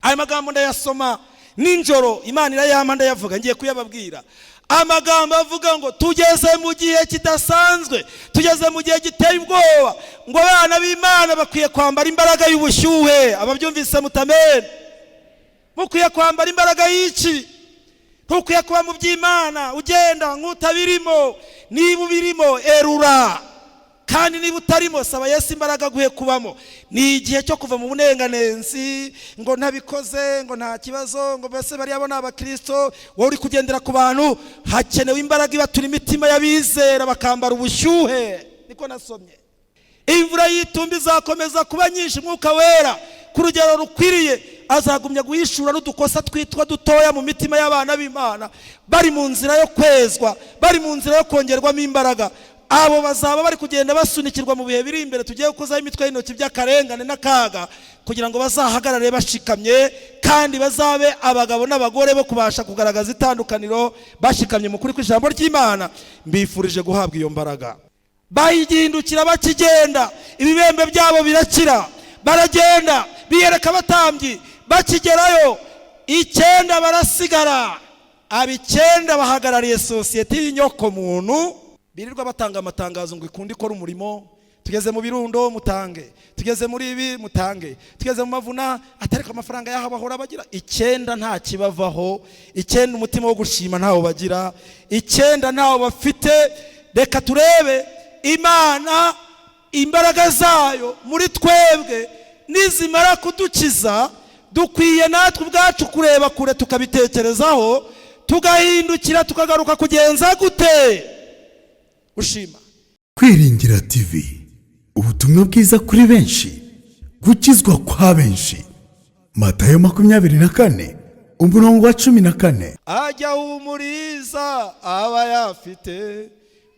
aya magambo ndayasoma ninjoro, Imana irayampa ndayavuga, ngiye kuyababwira. Amagambo avuga ngo tugeze mu gihe kidasanzwe, tugeze mu gihe giteye ubwoba, ngo abana b'Imana bakwiye kwambara imbaraga y'ubushyuhe. Ababyumvise mutamene? Mukwiye kwambara imbaraga y'iki? Ntukwiye kuba mu by'Imana ugenda nk'utabirimo. Niba ubirimo erura, kandi niba utarimo saba Yesu imbaraga guhe kubamo. Ni igihe cyo kuva mu bunenganenzi ngo ntabikoze, ngo nta kibazo, ngo bese bari abona abakristo, wowe uri kugendera ku bantu. Hakenewe imbaraga ibatura imitima y'abizera bakambara ubushyuhe. Niko nasomye. Imvura y'itumba izakomeza kuba nyinshi, Mwuka Wera ku rugero rukwiriye azagumya guhishura n'udukosa twitwa dutoya mu mitima y'abana b'Imana, bari mu nzira yo kwezwa, bari mu nzira yo kongerwamo imbaraga. Abo bazaba bari kugenda basunikirwa mu bihe biri imbere, tugiye kuzaho imitwe y'intoki by'akarengane n'akaga, kugira ngo bazahagarare bashikamye, kandi bazabe abagabo n'abagore bo kubasha kugaragaza itandukaniro bashikamye mu kuri kw'ijambo ry'Imana. Mbifurije guhabwa iyo mbaraga. Bayigindukira bakigenda, ibibembe byabo birakira, baragenda biyereka abatambyi. Bakigerayo 9 barasigara, ab'icyenda bahagarariye sosiyete y'inyoko muntu, birirwa batanga amatangazo ngo ikundi ikora umurimo. Tugeze mu birundo mutange, tugeze muri ibi mutange, tugeze mu mavuna atariko amafaranga yaho bahora bagira. 9 nta kibavaho, 9 umutima wo gushima ntawo bagira, 9 ntawo bafite. Reka turebe Imana imbaraga zayo muri twebwe nizimara kudukiza, dukwiye natwe ubwacu kureba kure tukabitekerezaho, tugahindukira tukagaruka kugenza gute? Ushima. Kwiringira TV, ubutumwa bwiza kuri benshi, gukizwa kwa benshi. Matayo 24 umurongo wa 14. Ajya humuriza aba yafite,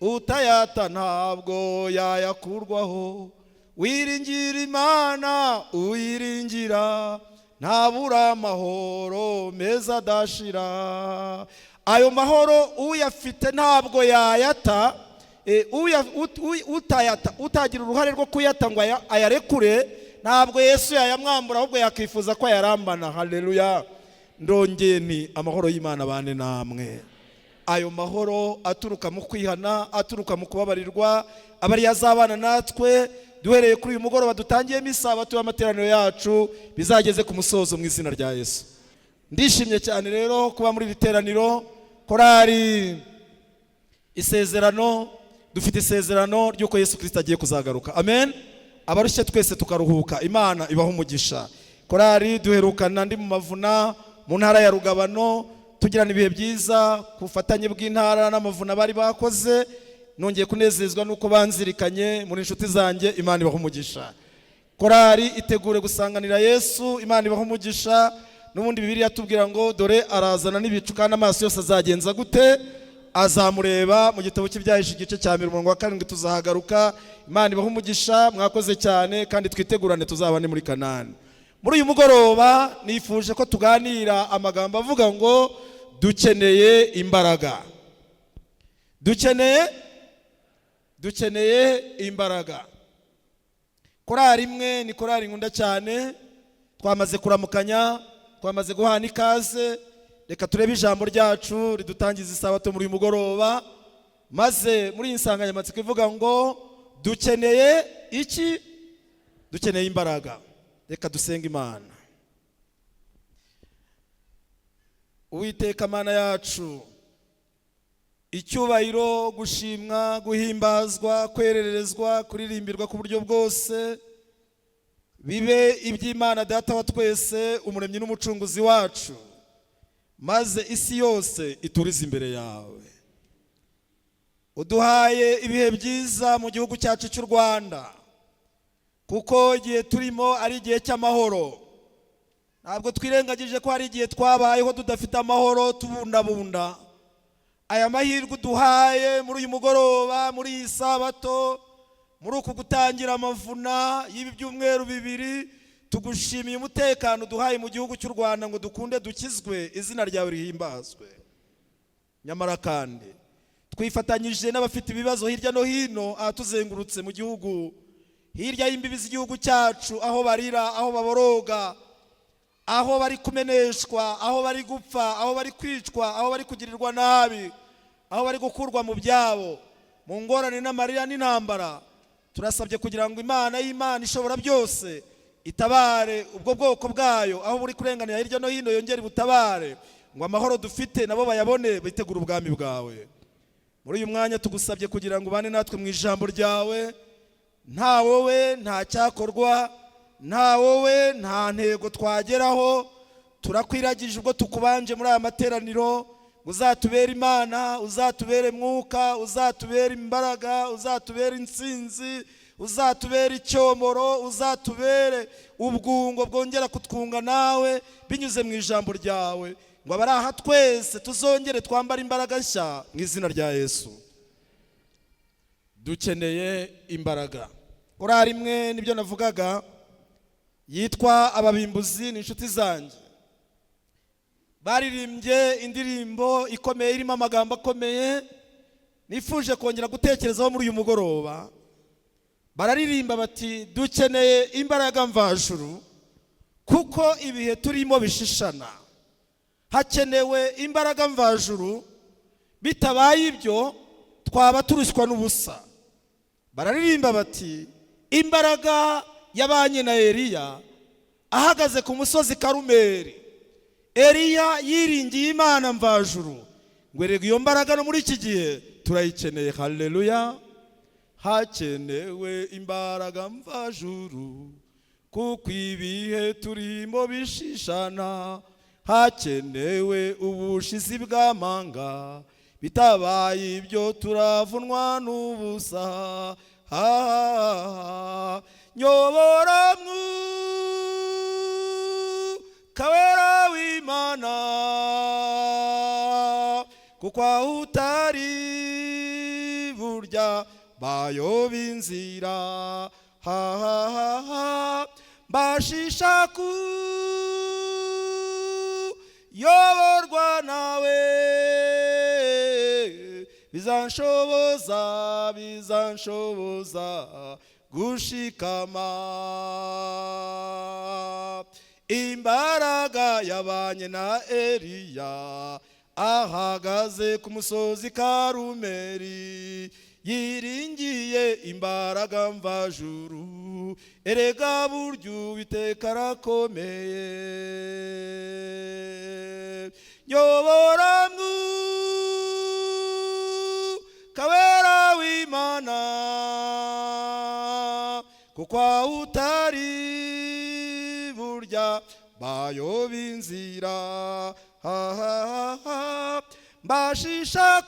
utayata ntabwo yayakurwaho. Wiringira Imana uyiringira, ntabura amahoro meza adashira. Ayo mahoro uyafite ntabwo yayata, utayata utagira uruhare rwo kuyata ngo ayarekure, ntabwo Yesu yayamwambura, ahubwo yakifuza ko yarambana. Haleluya. Ndongeni amahoro y'Imana bane namwe. Ayo mahoro aturuka mu kwihana, aturuka mu kubabarirwa, abari yazabana natwe duhereye kuri uyu mugoroba dutangiyemo isabato y'amateraniro yacu, bizageze ku musozo mu izina rya Yesu. Ndishimye cyane rero kuba muri iri teraniro. Korari Isezerano, dufite isezerano ry'uko Yesu Kristo agiye kuzagaruka. Amen. Abarushye twese tukaruhuka, Imana ibaho umugisha. Korari duherukana ndi mu mavuna mu ntara ya Rugabano, tugirana ibihe byiza ku bufatanye bw'intara n'amavuna bari bakoze. Nongeye kunezezwa nuko banzirikanye muri inshuti zanjye, Imana ibaho umugisha. Korari itegure gusanganira Yesu, Imana ibaho umugisha. N'ubundi Bibiliya tubwira ngo dore arazana n'ibicu kandi amaso yose azagenza gute? Azamureba. Mu gitabo cy'Ibyahishe igice cya 7 tuzahagaruka. Imana ibaho umugisha, mwakoze cyane kandi twitegurane tuzabane muri Kanani. Muri uyu mugoroba nifuje ko tuganira amagambo avuga ngo dukeneye imbaraga. Dukeneye imbaraga. Korari imwe ni korari nkunda cyane, twamaze kuramukanya, twamaze guhana ikaze. Reka turebe ijambo ryacu ridutangiza isabato muri uyu mugoroba, maze muri iyi nsanganyamatsiko ivuga ngo dukeneye iki? Dukeneye imbaraga. Reka dusenga Imana. Uwiteka Mana yacu, icyubahiro, gushimwa, guhimbazwa, kwererezwa, kuririmbirwa ku buryo bwose bibe iby'Imana Data wa twese, umuremyi n'umucunguzi wacu, maze isi yose iturize imbere yawe. Uduhaye ibihe byiza mu gihugu cyacu cy'u Rwanda, kuko igihe turimo ari igihe cy'amahoro. Ntabwo twirengagije ko hari igihe twabayeho tudafite amahoro, tubundabunda. Aya mahirwe duhaye muri uyu mugoroba, muri iyi sabato, muri uku gutangira amavuna y'ibi byumweru 2, tugushimiye umutekano duhaye mu gihugu cy'u Rwanda ngo dukunde dukizwe, izina ryawe rihimbazwe. Nyamara kandi twifatanyije n'abafite ibibazo hirya no hino ahatuzengurutse mu gihugu, hirya y'imbibi z'igihugu cyacu, aho barira, aho baboroga, aho bari kumeneshwa, aho bari gupfa, aho bari kwicwa, aho bari kugirirwa nabi, aho bari gukurwa mu byabo, mu ngorane n'amarira n'intambara, turasabye kugira ngo Imana y'Imana ishobora byose itabare ubwo bwoko bwayo, aho buri kurenganira hirya no hino yongere butabare, ngo amahoro dufite nabo bayabone, bitegura ubwami bwawe. Muri uyu mwanya tugusabye kugira ngo ubane natwe mu ijambo ryawe. Nta wowe nta cyakorwa, nta wowe nta ntego twageraho. Turakwiragije ubwo tukubanje muri aya materaniro, uzatubera Imana, uzatubere mwuka, uzatubere imbaraga, uzatubere intsinzi, uzatubere icyomoro, uzatubere ubwungo bwongera kutwunga nawe binyuze mu ijambo ryawe, ngo abari aha twese tuzongere twambara imbaraga nshya mu izina rya Yesu. Dukeneye imbaraga. Korali imwe nibyo navugaga yitwa Ababimbuzi, ni inshuti zanjye, baririmbye indirimbo ikomeye irimo amagambo akomeye nifuje kongera gutekerezaho muri uyu mugoroba. Bararirimba bati dukeneye imbaraga mvajuru kuko ibihe turimo bishishana. Hakenewe imbaraga mvajuru, bitabaye ibyo twaba turushywa n'ubusa. Bararirimba bati imbaraga yabanye na Eliya ahagaze ku musozi Karumeli. Eliya yiringiye Imana mvajuru, ngo erega iyo mbaraga no muri iki gihe turayikeneye. Haleluya. Hakenewe imbaraga mvajuru kuko ibihe turimo bishishana. Hakenewe ubushizi bw'amanga, bitabaye ibyo turavunwa n'ubusa. Nyobora Mwuka Wera w'Imana, kuko aho utari burya bayoba inzira. Mbashisha kuyoborwa nawe, bizanshoboza gushikama. Imbaraga yabanye na Eliya ahagaze ku musozi Karumeli, yiringiye imbaraga mvajuru, erega burya Uwiteka arakomeye. Nyobora Mwuka Wera w'Imana, kuko aho utari burya bayoba inzira. Mbashisha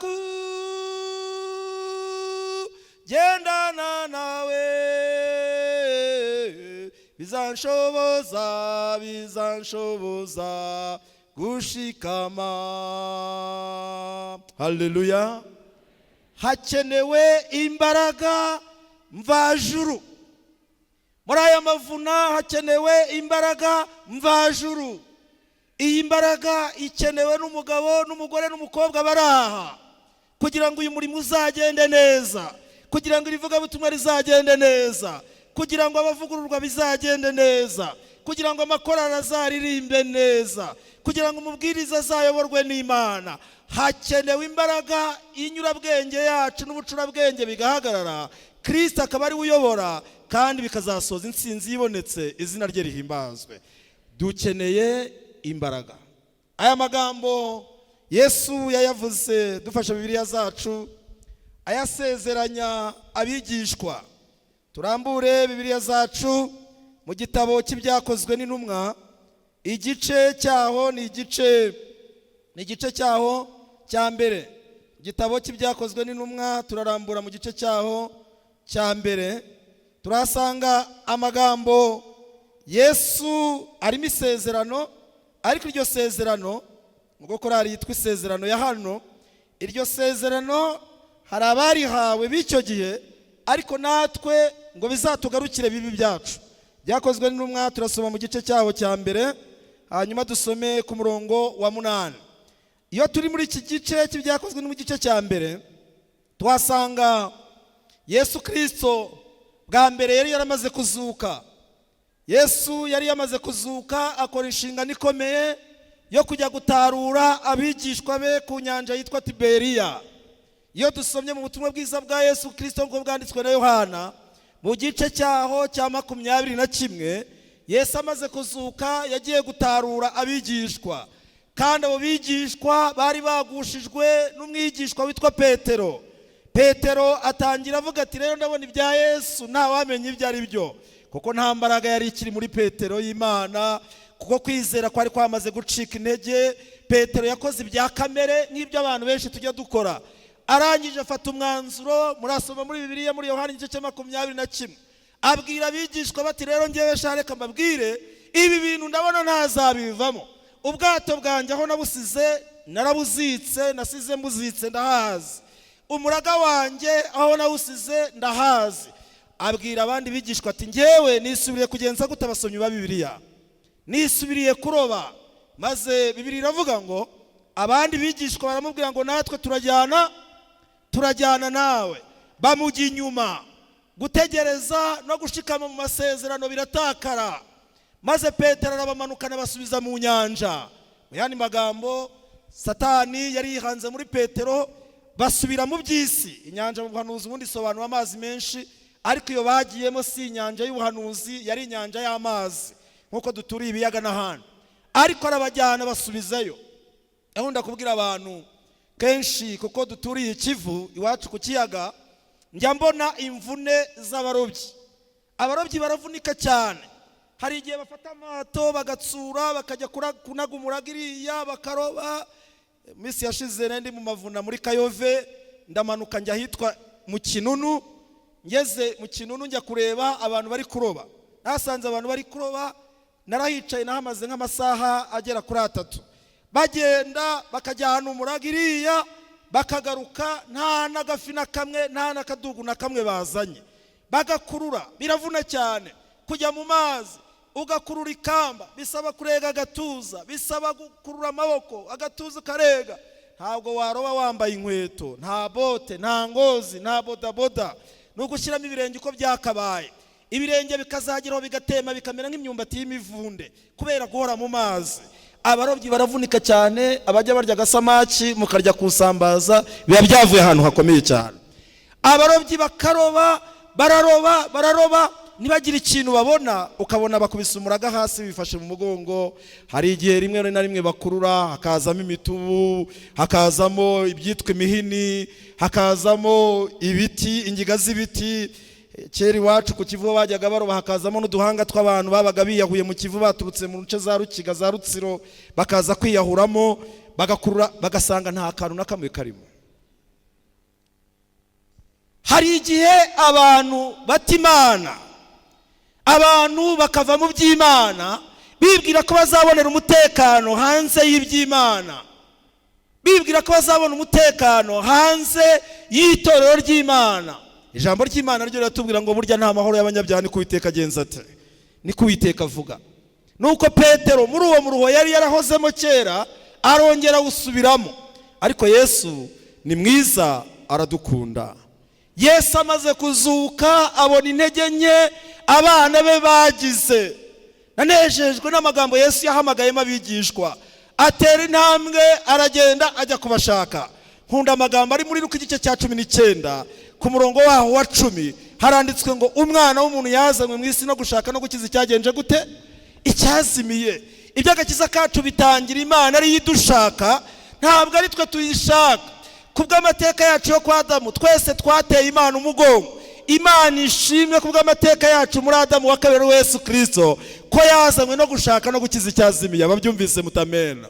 kugendana nawe, bizanshoboza gushikama. Haleluya. Hakenewe imbaraga mvajuru. Muri aya mavuna hakenewe imbaraga mvajuru. Iyi mbaraga ikenewe n'umugabo n'umugore n'umukobwa baraha, kugira ngo uyu murimo uzagende neza, kugira ngo irivugabutumwa rizagende neza, kugira ngo abavugururwa bizagende neza, kugira ngo amakorali azaririmbe neza, kugira ngo umubwiriza azayoborwe n'Imana. Hakenewe imbaraga, inyurabwenge yacu n'ubucurabwenge bigahagarara, Kristo akaba ari uyobora, kandi bikazasoza intsinzi yibonetse, izina rye rihimbazwe. Dukeneye imbaraga. Aya magambo Yesu yayavuze dufasha Bibiliya zacu, ayasezeranya abigishwa. Turambure Bibiliya zacu mu gitabo cy'ibyakozwe n'intumwa, igice cyaho ni igice cyaho cya mbere. Igitabo cy'ibyakozwe n'intumwa turarambura mu gice cyaho cya mbere, turasanga amagambo Yesu arimo isezerano, ariko iryo sezerano ubwo korali yitwa isezerano ya hano, iryo sezerano hari abarihawe b'icyo gihe, ariko natwe ngo bizatugarukire bibi byacu. Byakozwe n'intumwa turasoma mu gice cyaho cya mbere, hanyuma dusome ku murongo wa 8. Iyo turi muri iki gice cy'ibyakozwe no mu gice cya mbere, tuhasanga Yesu Kristo bwa mbere yari yaramaze kuzuka. Yesu yari yamaze kuzuka, akora inshingano ikomeye yo kujya gutarura abigishwa be ku nyanja yitwa Tiberiya. Iyo dusomye mu butumwa bwiza bwa Yesu Kristo ngo bwanditswe na Yohana mu gice cyaho cya 21, Yesu amaze kuzuka yagiye gutarura abigishwa, kandi abo bigishwa bari bagushijwe n'umwigishwa witwa Petero. Petero atangira avuga ati rero ndabona ibya Yesu nta wamenye ibyo ari byo, kuko nta mbaraga yari ikiri muri Petero y'Imana, kuko kwizera kwari kwamaze gucika intege. Petero yakoze ibya kamere nk'ibyo abantu benshi tujya dukora. Arangije afata umwanzuro, murasoma muri Bibiliya muri Yohana igice cya 21, abwira abigishwa bati rero ngewe shareka mbabwire ibi bintu ndabona ntazabivamo. Ubwato bwanjye aho nabusize narabuzitse, nasize mbuzitse ndahazi. Umuraga wanjye aho nawusize ndahazi. Abwira abandi bigishwa ati ngewe nisubiriye kugenza gute abasomyi ba Bibiliya, nisubiriye kuroba. Maze Bibiliya iravuga ngo abandi bigishwa baramubwira ngo natwe turajyana nawe. Bamujya inyuma, gutegereza no gushikama mu masezerano biratakara. Maze Petero arabamanukana basubiza mu nyanja. Mu yandi magambo, Satani yari yihanze muri Petero, basubira mu by'isi. Inyanja mu buhanuzi ubundi isobanura amazi menshi, ariko iyo bagiyemo si inyanja y'ubuhanuzi, yari inyanja y'amazi nkuko duturiye ibiyaga n'ahandi. Ariko arabajyana basubizayo. Ahunda kubwira abantu kenshi, kuko duturiye Ikivu iwacu ku kiyaga, njya mbona imvune z'abarobyi. Abarobyi baravunika cyane. Hari igihe bafata amato bagatsura bakajya kunaga umuragiriya bakaroba. Misi yashize ndi mu Mavuna muri Kayove, ndamanuka njya hitwa mu Kinunu. Ngeze mu Kinunu njya kureba abantu bari kuroba. Nasanze abantu bari kuroba, narahicaye nahamaze nk'amasaha agera kuri 3. Bagenda bakajyana umuragiriya bakagaruka nta nagafi na kamwe, nta nakadugu na kamwe bazanye. Bagakurura biravuna cyane. Kujya mu mazi ugakurura ikamba bisaba kurega agatuza, bisaba gukurura amaboko agatuza karega. Ntabwo waroba wambaye inkweto, nta bote, nta ngozi, nta bodaboda. Nugushyiramo ibirenge uko byakabaye. Ibirenge bikazageraho bigatema bikamera nk'imyumbati y'imivunde kubera guhora mu mazi. Abarobyi baravunika cyane, abajya barya gasamaki mukarya kusambaza, biba byavuye ahantu hakomeye cyane. Abarobyi bakaroba, bararoba nibagira ikintu babona, ukabona bakubise umuraga hasi bifashe mu mugongo. Hari igihe rimwe na rimwe bakurura, hakazamo imitubu, hakazamo ibyitwa imihini, hakazamo ibiti, ingiga z'ibiti. Kera iwacu ku Kivu bajyaga baroba, hakazamo n'uduhanga tw'abantu babaga biyahuye mu Kivu baturutse mu nce za Rukiga za Rutsiro, bakaza kwiyahuramo, bagakurura bagasanga nta kantu na kamwe karimo. Hari igihe abantu batimana, abantu bakava mu by'Imana bibwira ko bazabonera umutekano hanze y'iby'Imana, bibwira ko bazabona umutekano hanze y'itorero ry'Imana. Ijambo ry'Imana ryo riratubwira ngo burya nta mahoro y'abanyabyaha ni kuwiteka agenza ate, ni kuwiteka avuga. Nuko Petero muri uwo muruho yari yarahozemo kera arongera usubiramo. Ariko Yesu ni mwiza, aradukunda. Yesu amaze kuzuka abona intege nke abana be bagize. Nanejejwe n'amagambo Yesu yahamagayemo abigishwa. Atera intambwe aragenda ajya kubashaka. Nkunda amagambo ari muri Luka igice cya 19 ku murongo waho wa 10, haranditswe ngo umwana w'umuntu yazanywe mu isi no gushaka no gukiza icyagenje gute, icyazimiye. Iby'agakiza kacu bitangira Imana ari yidushaka, ntabwo ari twe tuyishaka. Kubw'amateka yacu yo kwa Adamu twese twateye Imana umugongo. Imana ishimwe kubw'amateka yacu muri Adamu wa kabiri Yesu Kristo ko yazanywe no gushaka no gukiza icyazimiye. Ababyumvise mutamena.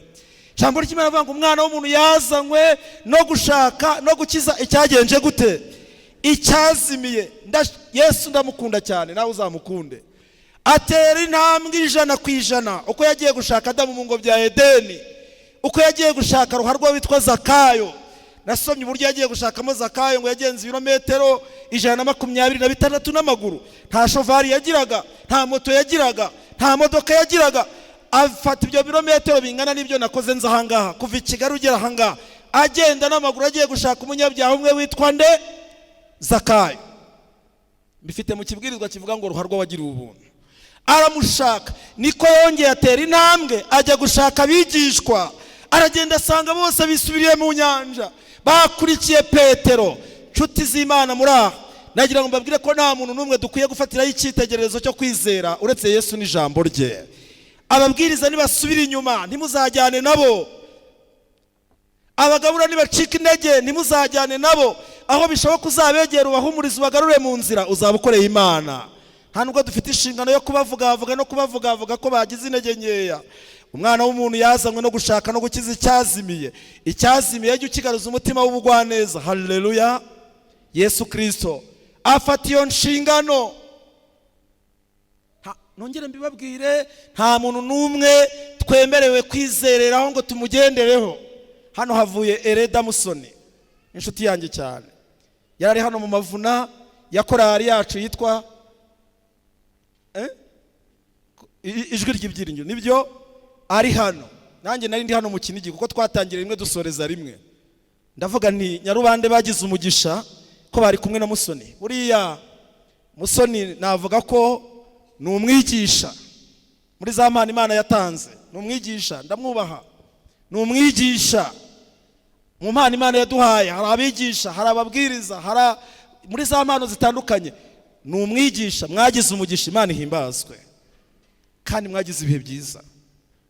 Jambo ry'Imana avuga ngo umwana w'umuntu yazanywe no gushaka no gukiza icyagenje gute, icyazimiye. Yesu ndamukunda cyane, nawe uzamukunde. Atera intambwe 100% uko yagiye gushaka Adamu mu ngo bya Edeni, uko yagiye gushaka ruharwa witwa Zakayo. Nasomye uburyo yagiye gushakamo Zakayo ngo yagenze ibirometero 126 n'amaguru. Nta shovari yagiraga, nta moto yagiraga, nta modoka yagiraga. Afata ibyo birometero bingana n'ibyo nakoze nza ahangaha kuva Kigali ugera ahangaha, agenda n'amaguru agiye gushaka umunyabyaha umwe witwa nde, Zakayo. Bifite mu kibwirizwa kivuga ngo ruharwa wagiriwe ubuntu. aramushaka. Niko yongeye atera intambwe ajya gushaka abigishwa, aragenda asanga bose bisubiriye mu nyanja bakurikiye Petero. Nshuti z'Imana muri aha, nagira ngo mbabwire ko nta muntu n'umwe dukwiye gufatiraho icyitegererezo cyo kwizera uretse Yesu n'ijambo rye. Ababwiriza nibasubira inyuma ntimuzajyane nabo, abagabura nibacika intege ntimuzajyane nabo, aho bishoboka uzabegera ubahumurize ubagarure mu nzira, uzaba ukoreye Imana. Nta nubwo dufite inshingano yo kubavugavuga no kubavugavuga ko bagize intege nkeya. Umwana w'umuntu yazanywe no gushaka no gukiza icyazimiye. Icyazimiye ajya ukigaruza umutima w'ubugwaneza. Haleluya. Yesu Kristo afata iyo nshingano. Nongere mbibabwire, nta muntu n'umwe twemerewe kwizereraho ngo tumugendereho. Hano havuye Ereda Musoni, inshuti yanjye cyane, yarari hano mu Mavuna ya korali yacu yitwa Ijwi ry'Ibyiringiro. Nibyo ari hano, nanjye nari ndi hano mu Kinigi kuko twatangira rimwe dusoreza rimwe. Ndavuga nti Nyarubande bagize umugisha ko bari kumwe na Musoni. Buriya Musoni navuga ko ni umwigisha muri za mpano Imana yatanze. Ni umwigisha, ndamwubaha. Ni umwigisha mu mpano Imana yaduhaye. Hari abigisha, hari ababwiriza, hari muri za mpano zitandukanye. Ni umwigisha. Mwagize umugisha, Imana ihimbazwe kandi mwagize ibihe byiza.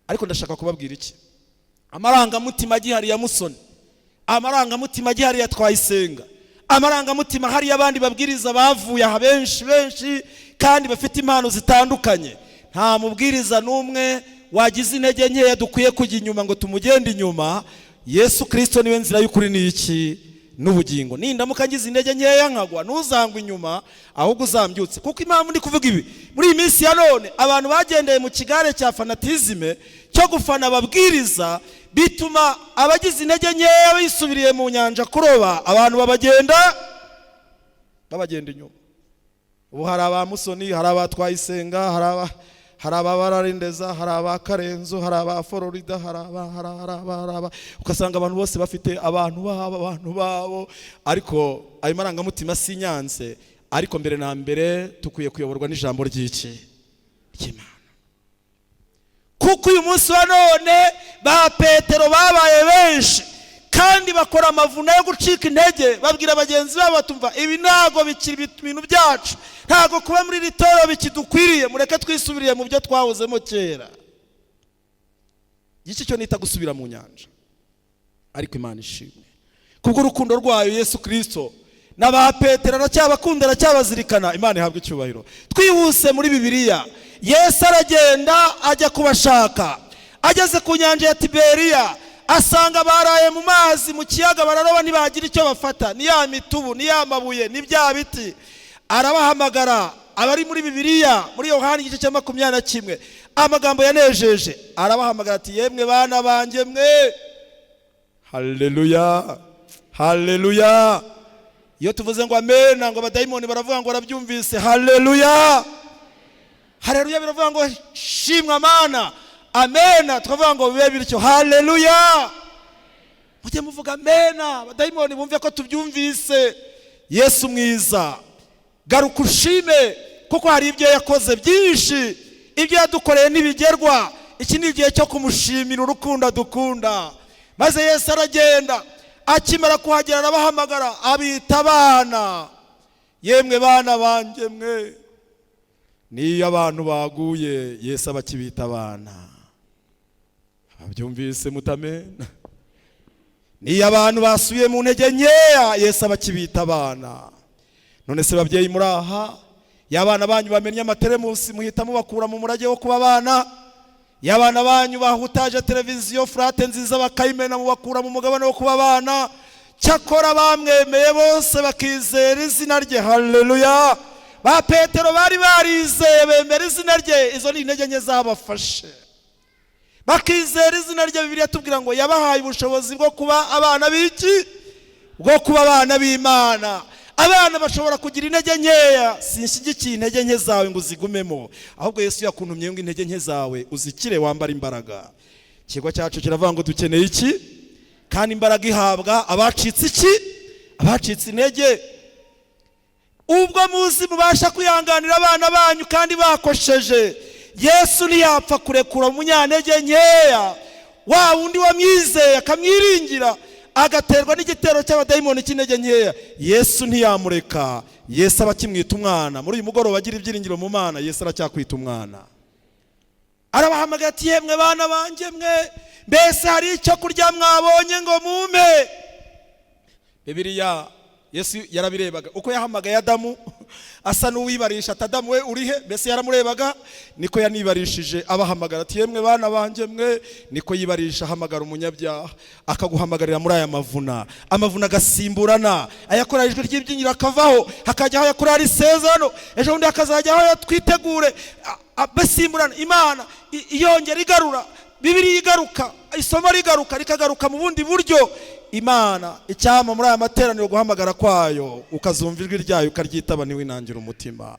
Ariko ndashaka kubabwira iki? Amarangamutima gihari ya Musoni, amarangamutima gihari ya Twayisenga, amarangamutima hari abandi babwiriza bavuye aha benshi kandi bafite impano zitandukanye. Nta mubwiriza n'umwe wagize intege nkeya dukwiye kujya inyuma ngo tumugende inyuma. Yesu Kristo niwe nzira y'ukuri n'iki n'ubugingo. Nindamuka ngize intege nkeya nkagwa, ntuzangwe inyuma ahubwo uzambyutse. Kuko impamvu ndi kuvuga ibi, muri iyi minsi ya none abantu bagendeye mu kigare cya fanatizme cyo gufana ababwiriza, bituma abagize intege nkeya bisubiriye mu nyanja kuroba, abantu babagenda inyuma. Ubu hari aba Musoni, hari aba Twayisenga, hari ababararendeza, hari aba Karenzo, hari aba Florida, hari aba ukasanga abantu bose bafite abantu babo, ariko ayo marangamutima si nyanze. Ariko mbere na mbere tukwiye kuyoborwa n'ijambo ry'iki cy'Imana. Kuko uyu munsi wa none ba Petero babaye benshi kandi bakora amavuna yo gucika intege, babwira bagenzi babo batumva ibi ntago bikiri ibintu byacu, ntago kuba muri ritoro bikidukwiriye, mureke twisubiriye mu byo twahozemo kera. Iki cyo nita gusubira mu nyanja. Ariko Imana ishimwe kubwo urukundo rwayo Yesu Kristo na ba Petero aracyabakunda, aracyabazirikana. Imana ihabwe icyubahiro. Twihuse muri Bibiliya, Yesu aragenda ajya kubashaka. Ageze ku nyanja ya Tiberiya asanga baraye mu mazi mu kiyaga, bararoba ntibagira icyo bafata, ni ya mitubu, ni ya mabuye, ni bya biti. Arabahamagara. Abari muri Bibiliya muri Yohana igice cya 21 amagambo yanejeje, arabahamagara ati yemwe bana banjye mwe. Haleluya, haleluya. Iyo tuvuze ngo amen, ngo abadayimoni baravuga ngo barabyumvise. Haleluya, haleluya. Biravuga ngo shimwa Mana. Amen, tukavuga ngo bibe bityo. Haleluya. Mujye muvuga amen, abadayimoni bumve ko tubyumvise. Yesu mwiza, garuka ushime kuko hari ibyo yakoze byinshi, ibyo yadukoreye n'ibigerwa. Iki ni igihe cyo kumushimira urukundo dukunda. Maze Yesu aragenda, akimara kuhagera arabahamagara abita abana. Yemwe bana banjye mwe. Niyo abantu baguye Yesu abakibita abana. Abyumvise mutamena? Niyo abantu basubiye mu ntege nkeya Yesu abakibita abana. None se babyeyi muri aha, y'abana banyu bamenye amateremusi muhita mubakura mu murage wo kuba abana. Y'abana banyu bahutaje televiziyo frate nziza bakayimena mubakura mu mugabane wo kuba abana. Cyakora bamwemeye bose bakizera izina rye. Haleluya. Ba Petero bari barizeye bemera izina rye, izo ni intege nke zabafashe. Bakizera izina rye. Bibiliya tubwira ngo yabahaye ubushobozi bwo kuba abana b'iki? Bwo kuba abana b'Imana. Abana bashobora kugira intege nkeya, sinshyigikiye intege nke zawe ngo uzigumemo, ahubwo Yesu yakuntumye ngo intege nke zawe uzikire wambara imbaraga. Ikigo cyacu kiravuga ngo dukeneye iki? Kandi imbaraga ihabwa abacitse iki? Abacitse intege. ubwo muzi mubasha kwihanganira abana banyu kandi bakosheje, Yesu ntiyapfa kurekura umunyantege nkeya, wa wundi wamwizeye akamwiringira agaterwa n'igitero cy'abadayimoni cy'intege nkeya, Yesu ntiyamureka. Yesu aba akimwita umwana. Muri uyu mugoroba agira ibyiringiro mu Mana, Yesu aracyakwita umwana. Arabahamagaye ati yemwe bana banjye mwe, mbese hari icyo kurya mwabonye ngo mumpe? Bibiliya Yesu yarabirebaga uko yahamagaye Adamu asa n'uwibarisha ati Adamu we urihe, mbese yaramurebaga niko yanibarishije abahamagara ati yemwe bana banjye mwe, niko yibarisha ahamagara umunyabyaha akaguhamagarira muri aya mavuna, amavuna agasimburana, ayakora ijwi ry'ibyinjiro akavaho hakajyaho yakora ari sezerano, ejo bundi hakazajyaho yatwitegure, basimburana. Imana iyongera igarura, Bibiliya igaruka, isomo rigaruka rikagaruka mu bundi buryo. Imana icyama muri aya materaniro guhamagara kwayo, ukazumva ijwi ryayo ukaryitaba ntiwinangira umutima,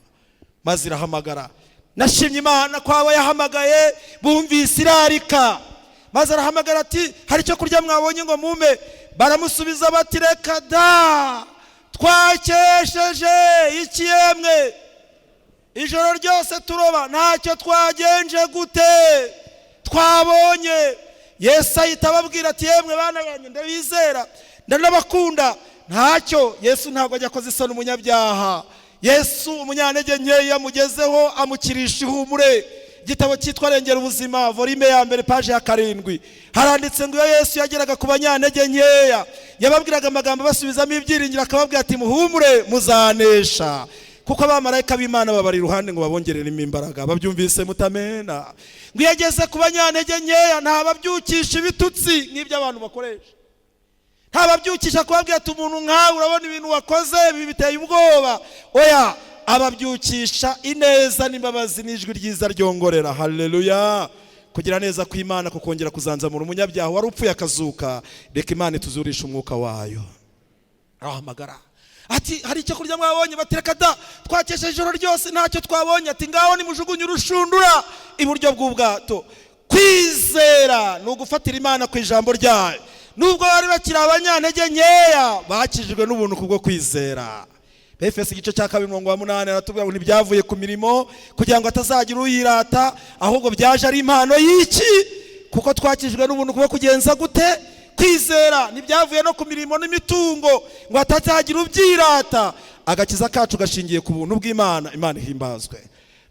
maze irahamagara. Nashimye Imana kwabo yahamagaye bumvise irarika, maze arahamagara ati hari icyo kurya mwabonye ngo mumpe? Baramusubiza bati reka da, twakesheje iki yemwe, ijoro ryose turoba ntacyo twagenje gute twabonye. Yesu ahita ababwira ati yemwe bana banjye ndabizera ndanabakunda, ntacyo. Yesu ntabwo ajya akoze isoni umunyabyaha. Yesu umunyantege nkeya yamugezeho amukirisha ihumure. Igitabo cyitwa Rengera Ubuzima volume ya mbere page ya 7 haranditse ngo iyo Yesu yageraga ku banyantege nkeya yababwiraga amagambo basubizamo ibyiringiro, akababwira ati muhumure muzanesha, kuko abamarayika b'Imana babari iruhande ngo babongereremo imbaraga. Babyumvise mutamena? Ngo yageze ku banyantege nkeya ntababyukisha ibitutsi nk'ibyo abantu bakoresha, ntababyukisha kubabwira ati umuntu nkawe urabona ibintu wakoze ibi biteye ubwoba. Oya, ababyukisha ineza n'imbabazi n'ijwi ryiza ryongorera. Haleluya! Kugira neza kw'Imana kukongera kuzanzamura umunyabyaha wari upfuye akazuka. Reka Imana ituzurisha umwuka wayo. Arahamagara ati hari icyo kurya mwabonye? Batereka da, twakesheje ijoro ryose ntacyo twabonye. Ati ngaho nimujugunye urushundura iburyo bw'ubwato. Kwizera ni ugufatira Imana ku ijambo ryayo. Nubwo bari bakiri abanyantege nkeya, bakijijwe n'ubuntu kubwo kwizera. Efeso igice cya 2:8 aratubwira ngo ntibyavuye ku mirimo kugira ngo atazagira uyirata, ahubwo byaje ari impano y'iki? Kuko twakijijwe n'ubuntu kubwo kugenza gute? Kwizera. Ntibyavuye no ku mirimo n'imitungo ngo atazagira ubyirata. Agakiza kacu gashingiye ku buntu bw'Imana. Imana ihimbazwe.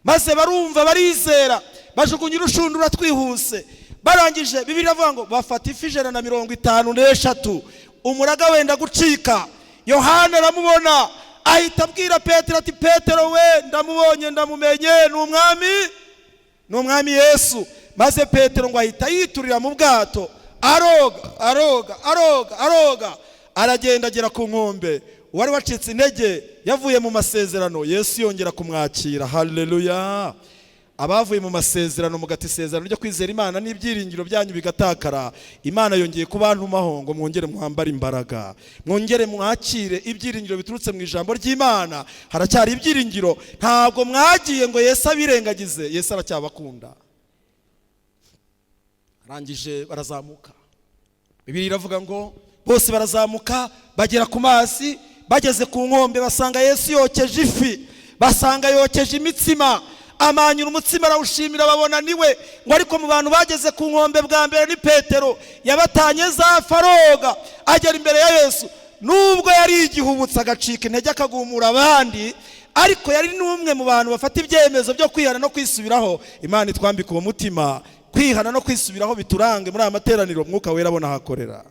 Maze barumva barizera, bajugunya urushundura twihuse. Barangije Bibiliya avuga ngo bafata ifi 153, umuraga wenda gucika. Yohana aramubona ahita abwira Petero ati Petero we ndamubonye ndamumenye, ni umwami Yesu. Maze Petero ngo ahita yiturira mu bwato, aroga aragenda agera ku nkombe. Uwari wacitse intege yavuye mu masezerano, Yesu yongera kumwakira. Haleluya! Abavuye mu masezerano mugati isezerano ryo kwizera Imana n'ibyiringiro byanyu bigatakara, Imana yongeye kubantumaho ngo mwongere muhambare imbaraga, mwongere mwakire ibyiringiro biturutse mu ijambo ry'Imana. Haracyari ibyiringiro, ntabwo mwagiye ngo Yesu abirengagize. Yesu aracyabakunda. Arangije barazamuka. Bibiliya iravuga ngo bose barazamuka bagera ku mazi. Bageze ku nkombe basanga Yesu yokeje ifi, basanga yokeje imitsima. Amanyura umutsima arawushimira babona niwe. Ngo ariko mu bantu bageze ku nkombe bwa mbere ni Petero. Yabatanye za faroga agera imbere ya Yesu. Nubwo yari igihubutsa agacika intege akagumura abandi, ariko yari n'umwe mu bantu bafata ibyemezo byo kwihana no kwisubiraho. Imana itwambika uwo mutima, kwihana no kwisubiraho biturange muri aya materaniro. Mwuka wera abona hakorera.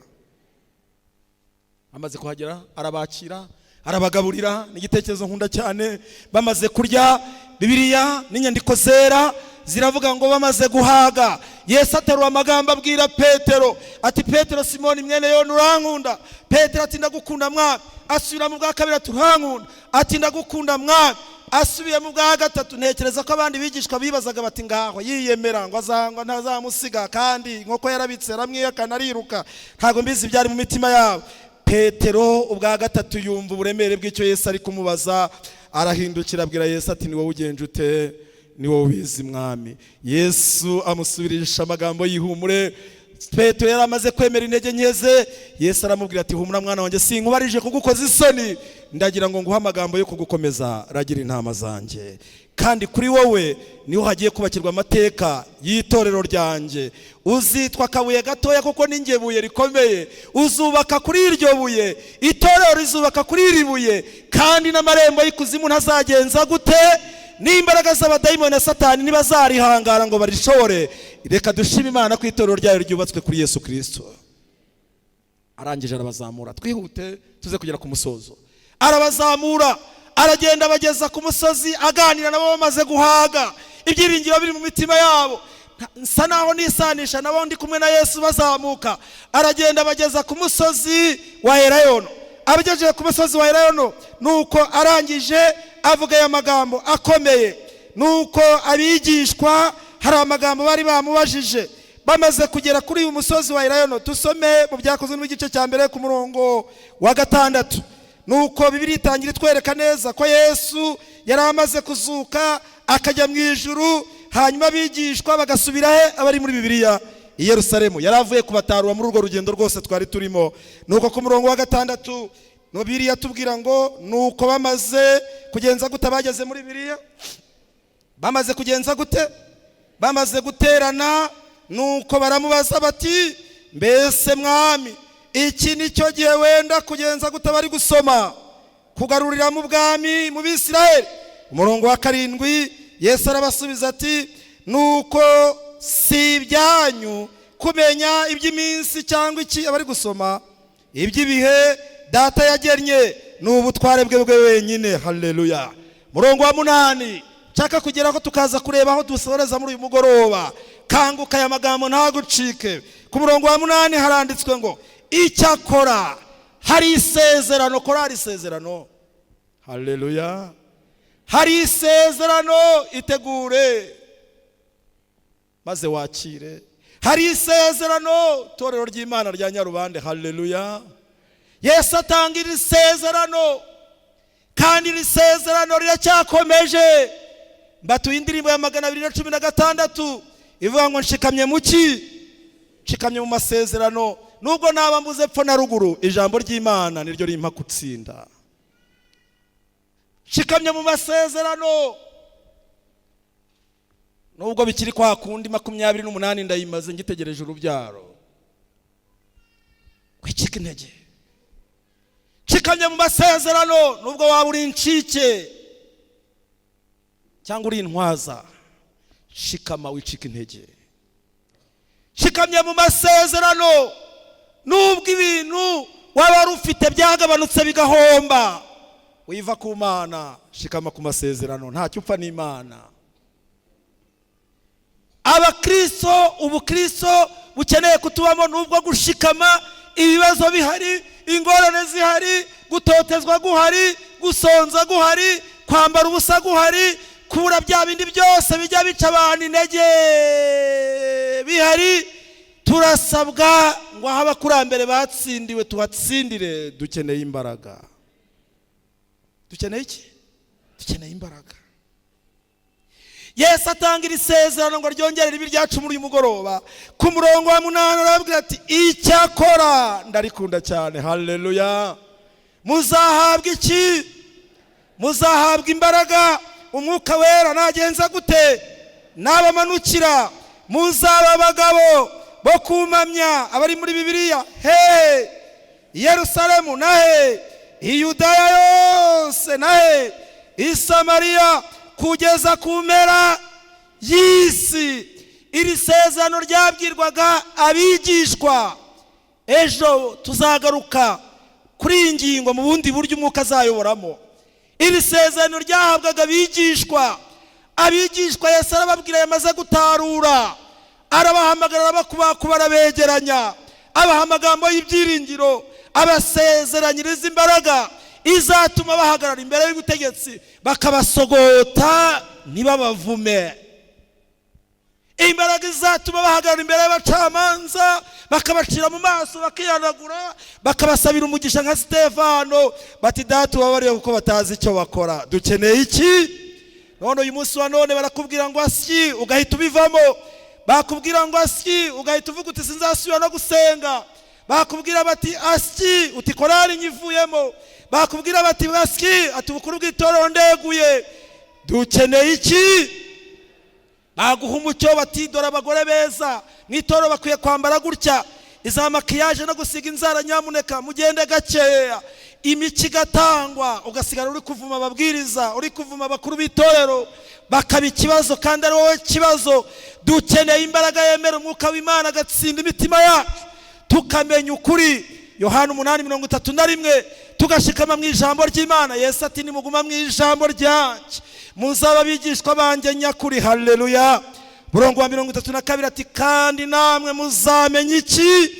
Amaze kuhagera arabakira, arabagaburira. N'igitekerezo nkunda cyane. Bamaze kurya, Bibiliya n'inyandiko zera ziravuga ngo bamaze guhaga, Yesu aterura amagambo abwira Petero ati Petero Simoni mwene Yona urankunda? Petero ati ndagukunda mwami. Asubira mu bwa kabiri ati urankunda? Ati ndagukunda mwami. Asubiye mu bwa gatatu. Ntekereza ko abandi bigishwa bibazaga bati ngaho yiyemera ngo azangwa ntazamusiga, kandi nk'uko yarabitse aramwiyakana ariruka. Ntabwo mbizi byari mu mitima yabo. Petero ubwa gatatu yumva uburemere bw'icyo Yesu ari kumubaza, arahindukira abwira Yesu ati ni wowe ugenje ute? Ni wowe ubizi mwami. Yesu amusubirisha amagambo y'ihumure. Petero yari amaze kwemera intege nkeze, Yesu aramubwira ati humura mwana wanjye, sinkubarije kugukoza isoni, ndagira ngo nguhe amagambo yo kugukomeza, ragira intama zanjye. Kandi kuri wowe niho hagiye kubakirwa amateka y'itorero ryanjye. Uzitwa akabuye gatoya kuko ninjye buye rikomeye. Uzubaka kuri iryo buye, itorero rizubaka kuri iri buye, kandi n'amarembo y'ikuzimu ntazagenza gute? N'imbaraga z'abadayimoni na Satani ntibazarihangara ngo barishobore. Reka dushime Imana ko itorero ryayo ryubatswe kuri Yesu Kristo. Arangije arabazamura, twihute tuze kugera ku musozo. Arabazamura, aragenda bageza ku musozi, aganira nabo bamaze guhaga, ibyiringiro biri mu mitima yabo. Nsa naho nisanisha nabo ndi kumwe na Yesu bazamuka. Aragenda bageza ku musozi wa Elayono. Abagejeje ku musozi wa Elayono, nuko arangije avuga aya magambo akomeye. Nuko abigishwa hari amagambo bari bamubajije. Bamaze kugera kuri uyu musozi wa Elayono, tusome mu Byakozwe n'igice cya mbere ku murongo wa 6. Nuko Bibiliya itangira itwereka neza ko Yesu yari amaze kuzuka akajya mu ijuru, hanyuma abigishwa bagasubira he? Abari muri Bibiliya i Yerusalemu. Yari avuye kubatarura muri urwo rugendo rwose twari turimo. Nuko ku murongo wa 6 Bibiliya tubwira ngo nuko bamaze kugenza gute? Bageze muri Bibiliya bamaze kugenza gute? Bamaze guterana, nuko baramubaza bati, mbese mwami, iki nicyo gihe wenda kugenza gute? Bari gusoma kugarurira mu bwami mu Bisirayeli. Umurongo wa 7 Yesu arabasubiza ati, nuko si ibyanyu kumenya iby'iminsi cyangwa iki abari gusoma, iby'ibihe data yagennye n'ubutware bwe wenyine. Haleluya. Murongo wa 8 nshaka kugera ko tukaza kureba aho dusoreza muri uyu mugoroba. Kanguka aya magambo ntagucike. Ku murongo wa 8 haranditswe ngo, icyakora hari isezerano. Korari isezerano. Haleluya. Hari isezerano, itegure maze wakire. Hari isezerano, torero ry'Imana rya Nyarubande. Haleluya. Yesu atangira isezerano, kandi iri sezerano riracyakomeje. Mbatuye indirimbo ya 216 ivuga ngo nshikamye mu ki? Nshikamye mu masezerano. Nubwo naba mbuze pfo na ruguru, ijambo ry'Imana niryo rimpa gutsinda. Nshikamye mu masezerano. Nubwo bikiri kwa kundi 28 ndayimaze ngitegereje urubyaro. Kwicika intege. Nshikamye mu masezerano. Nubwo waba uri incike cyangwa uri intwaza, shikama wicika intege. Shikamye mu masezerano. Nubwo ibintu waba rufite byagabanutse bigahomba, wiva ku Mana, shikama ku masezerano, ntacyo upfa n'Imana. Abakristo, ubukristo bukeneye kutubamo nubwo gushikama, ibibazo bihari, ingorane zihari, gutotezwa guhari, gusonza guhari, kwambara ubusa guhari, kubura bya bindi byose bijya bica abantu intege bihari. Turasabwa ngo aho abakurambere batsindiwe tuhatsindire. Dukeneye imbaraga. Dukeneye iki? Dukeneye imbaraga. Yesu atangira isezerano ngo ryongerere ibi ryacu muri uyu mugoroba. Ku murongo wa 8 arabwira ati, icyakora ndarikunda cyane. Haleluya. Muzahabwa iki? Muzahabwa imbaraga Umwuka Wera nagenza gute? Nabamanukira. Muzaba abagabo bo kumamya. Abari muri Bibiliya, he Yerusalemu nahe, Iyudaya yose nahe, Isamariya kugeza ku mpera y'isi. Iri sezerano ryabwirwaga abigishwa. Ejo tuzagaruka kuri iyi ngingo mu bundi buryo Umwuka azayoboramo. Iri sezerano ryahabwaga abigishwa. Abigishwa Yesu arababwira yamaze gutarura, arabahamagara bakubakubara begeranya, abaha amagambo y'ibyiringiro, abasezeranyiriza imbaraga izatuma bahagarara imbere y'ubutegetsi bakabasogota ntibabavume. Imbaraga izatuma bahagarara imbere y'abacamanza bakabacira mu maso, bakiyanagura, bakabasabira umugisha nka Stefano, bati data ubabariye kuko batazi icyo bakora. Dukeneye iki? None uyu munsi wa none barakubwira ngo asyi, ugahita ubivamo. bakubwira ngo asyi ugahita uvuga uti sinzasubira no gusenga, bakubwira bati asyi uti korari nyivuyemo, bakubwira bati asyi ati ubukuru bw'itorero ndeguye. Dukeneye iki? Baguha umucyo bati dore abagore beza mu itorero bakwiye kwambara gutya, iza makiyaje no gusiga inzara nyamuneka mugende gakeya. Imico igatangwa ugasigara uri kuvuma ababwiriza, uri kuvuma abakuru b'itorero, bakaba ikibazo kandi ari wowe kibazo. Dukeneye imbaraga yemera umwuka w'Imana agatsinda imitima yacu, tukamenya ukuri. Yohana 8:31 tugashikama mu ijambo ry'Imana. Yesu ati nimuguma mu ijambo ryanjye muzaba bigishwa banjye nyakuri. Haleluya. Murongo wa 32 ati kandi namwe muzamenya iki?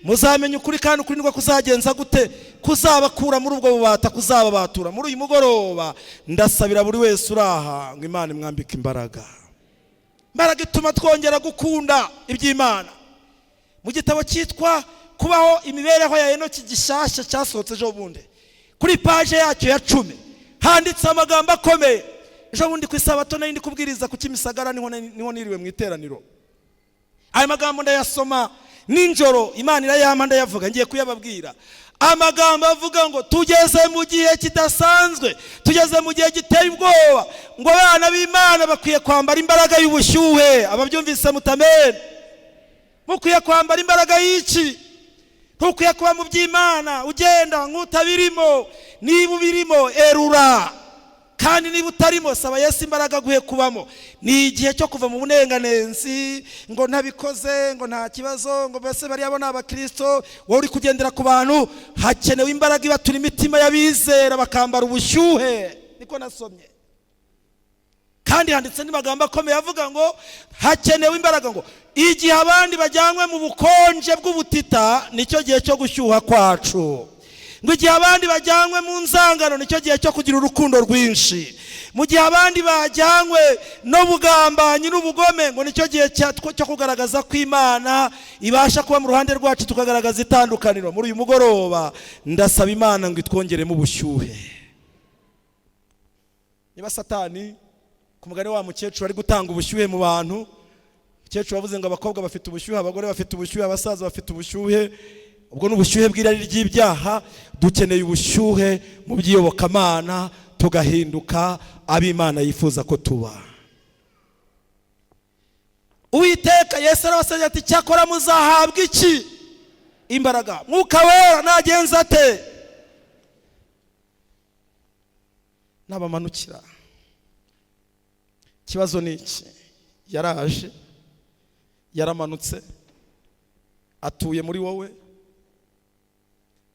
Muzamenya ukuri, kandi ukuri niko kuzagenza gute? Kuzabakura muri ubwo bubata, kuzababatura. Muri uyu mugoroba ndasabira buri wese uraha ngo Imana imwambike imbaraga. Imbaraga ituma twongera gukunda iby'Imana. Mu gitabo cyitwa kubaho imibereho ya Enoki gishasha cyasohotse ejo bundi, kuri page yacyo ya 10 handitse amagambo akomeye. Ejo bundi ku isabato nari ndi kubwiriza ku Kimisagara, niho niriwe mu iteraniro. Ayo magambo ndayasoma ninjoro, Imana irayampa ndayavuga, ngiye kuyababwira. Amagambo avuga ngo tugeze mu gihe kidasanzwe, tugeze mu gihe giteye ubwoba, ngo abana b'Imana bakwiye kwambara imbaraga y'ubushyuhe. Ababyumvise mutamene? Mukwiye kwambara imbaraga y'iki? Ntukwiye kuba mu by'Imana ugenda nk'utabirimo. Niba ubirimo erura, kandi niba utarimo saba Yesu imbaraga guhe kubamo. Ni igihe cyo kuva mu bunenganenzi ngo ntabikoze, ngo nta kibazo, ngo bose bari abona abakristo, wowe uri kugendera ku bantu. Hakenewe imbaraga ibatura imitima y'abizera bakambara ubushyuhe. Niko nasomye. Kandi handitse n'amagambo akomeye avuga ngo hakenewe imbaraga, ngo igihe abandi bajyanywe mu bukonje bw'ubutita nicyo gihe cyo gushyuha kwacu. Ngo igihe abandi bajyanywe mu nzangano nicyo gihe cyo kugira urukundo rwinshi. Mu gihe abandi bajyanywe no bugambanyi n'ubugome, ngo nicyo gihe cyo kugaragaza ko Imana ibasha kuba mu ruhande rwacu, tukagaragaza itandukaniro. Muri uyu mugoroba ndasaba Imana ngo itwongeremo ubushyuhe. Niba Satani ku mugani wa mukecuru ari gutanga ubushyuhe mu bantu, mukecuru wavuze ngo abakobwa bafite ubushyuhe, abagore bafite ubushyuhe, abasaza bafite ubushyuhe, ubwo n'ubushyuhe bw'irari ry'ibyaha. Dukeneye ubushyuhe mu by'iyobokamana, tugahinduka ab'Imana yifuza ko tuba. Uwiteka Yesu arabasabye ati cyakora muzahabwa iki? Imbaraga. Mwuka wera nagenza ate? Nabamanukira. Kibazo ni iki? Yaraje, yaramanutse, atuye muri wowe.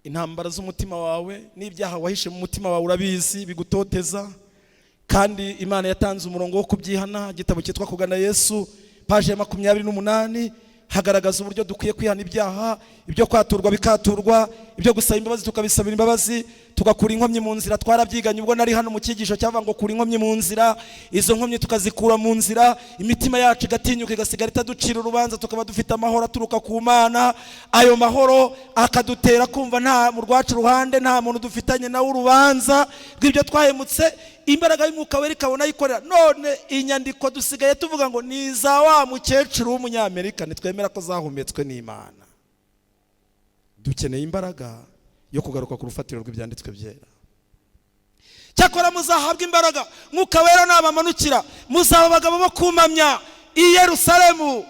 Intambara z'umutima wawe n'ibyaha wahishe mu mutima wawe urabizi bigutoteza, kandi Imana yatanze umurongo wo kubyihana. Igitabo cyitwa Kugana Yesu, page ya 28 hagaragaza uburyo dukwiye kwihana ibyaha, ibyo kwaturwa bikaturwa, ibyo gusaba imbabazi tukabisabira imbabazi, tugakura inkomyi mu nzira. Twarabyiganye ubwo nari hano mu cyigisho cyava ngo kura inkomyi mu nzira. Izo nkomyi tukazikura mu nzira, imitima yacu igatinyuka igasigara itaducira urubanza, tukaba dufite amahoro aturuka ku Mana. Ayo mahoro akadutera kumva nta mu rwacu ruhande nta muntu dufitanye nawe urubanza rw'ibyo twahemutse. Imbaraga y'Umwuka wera ikabona yikorera. None inyandiko dusigaye tuvuga ngo ni za wa mukecuru w'umunyamerika, nitwemera ko zahumetswe n'Imana. Dukeneye imbaraga yo kugaruka ku rufatiro rw'ibyanditswe byera. Cyakora muzahabwa imbaraga, Mwuka wera nabamanukira, muzaba abagabo bo kumamya i Yerusalemu.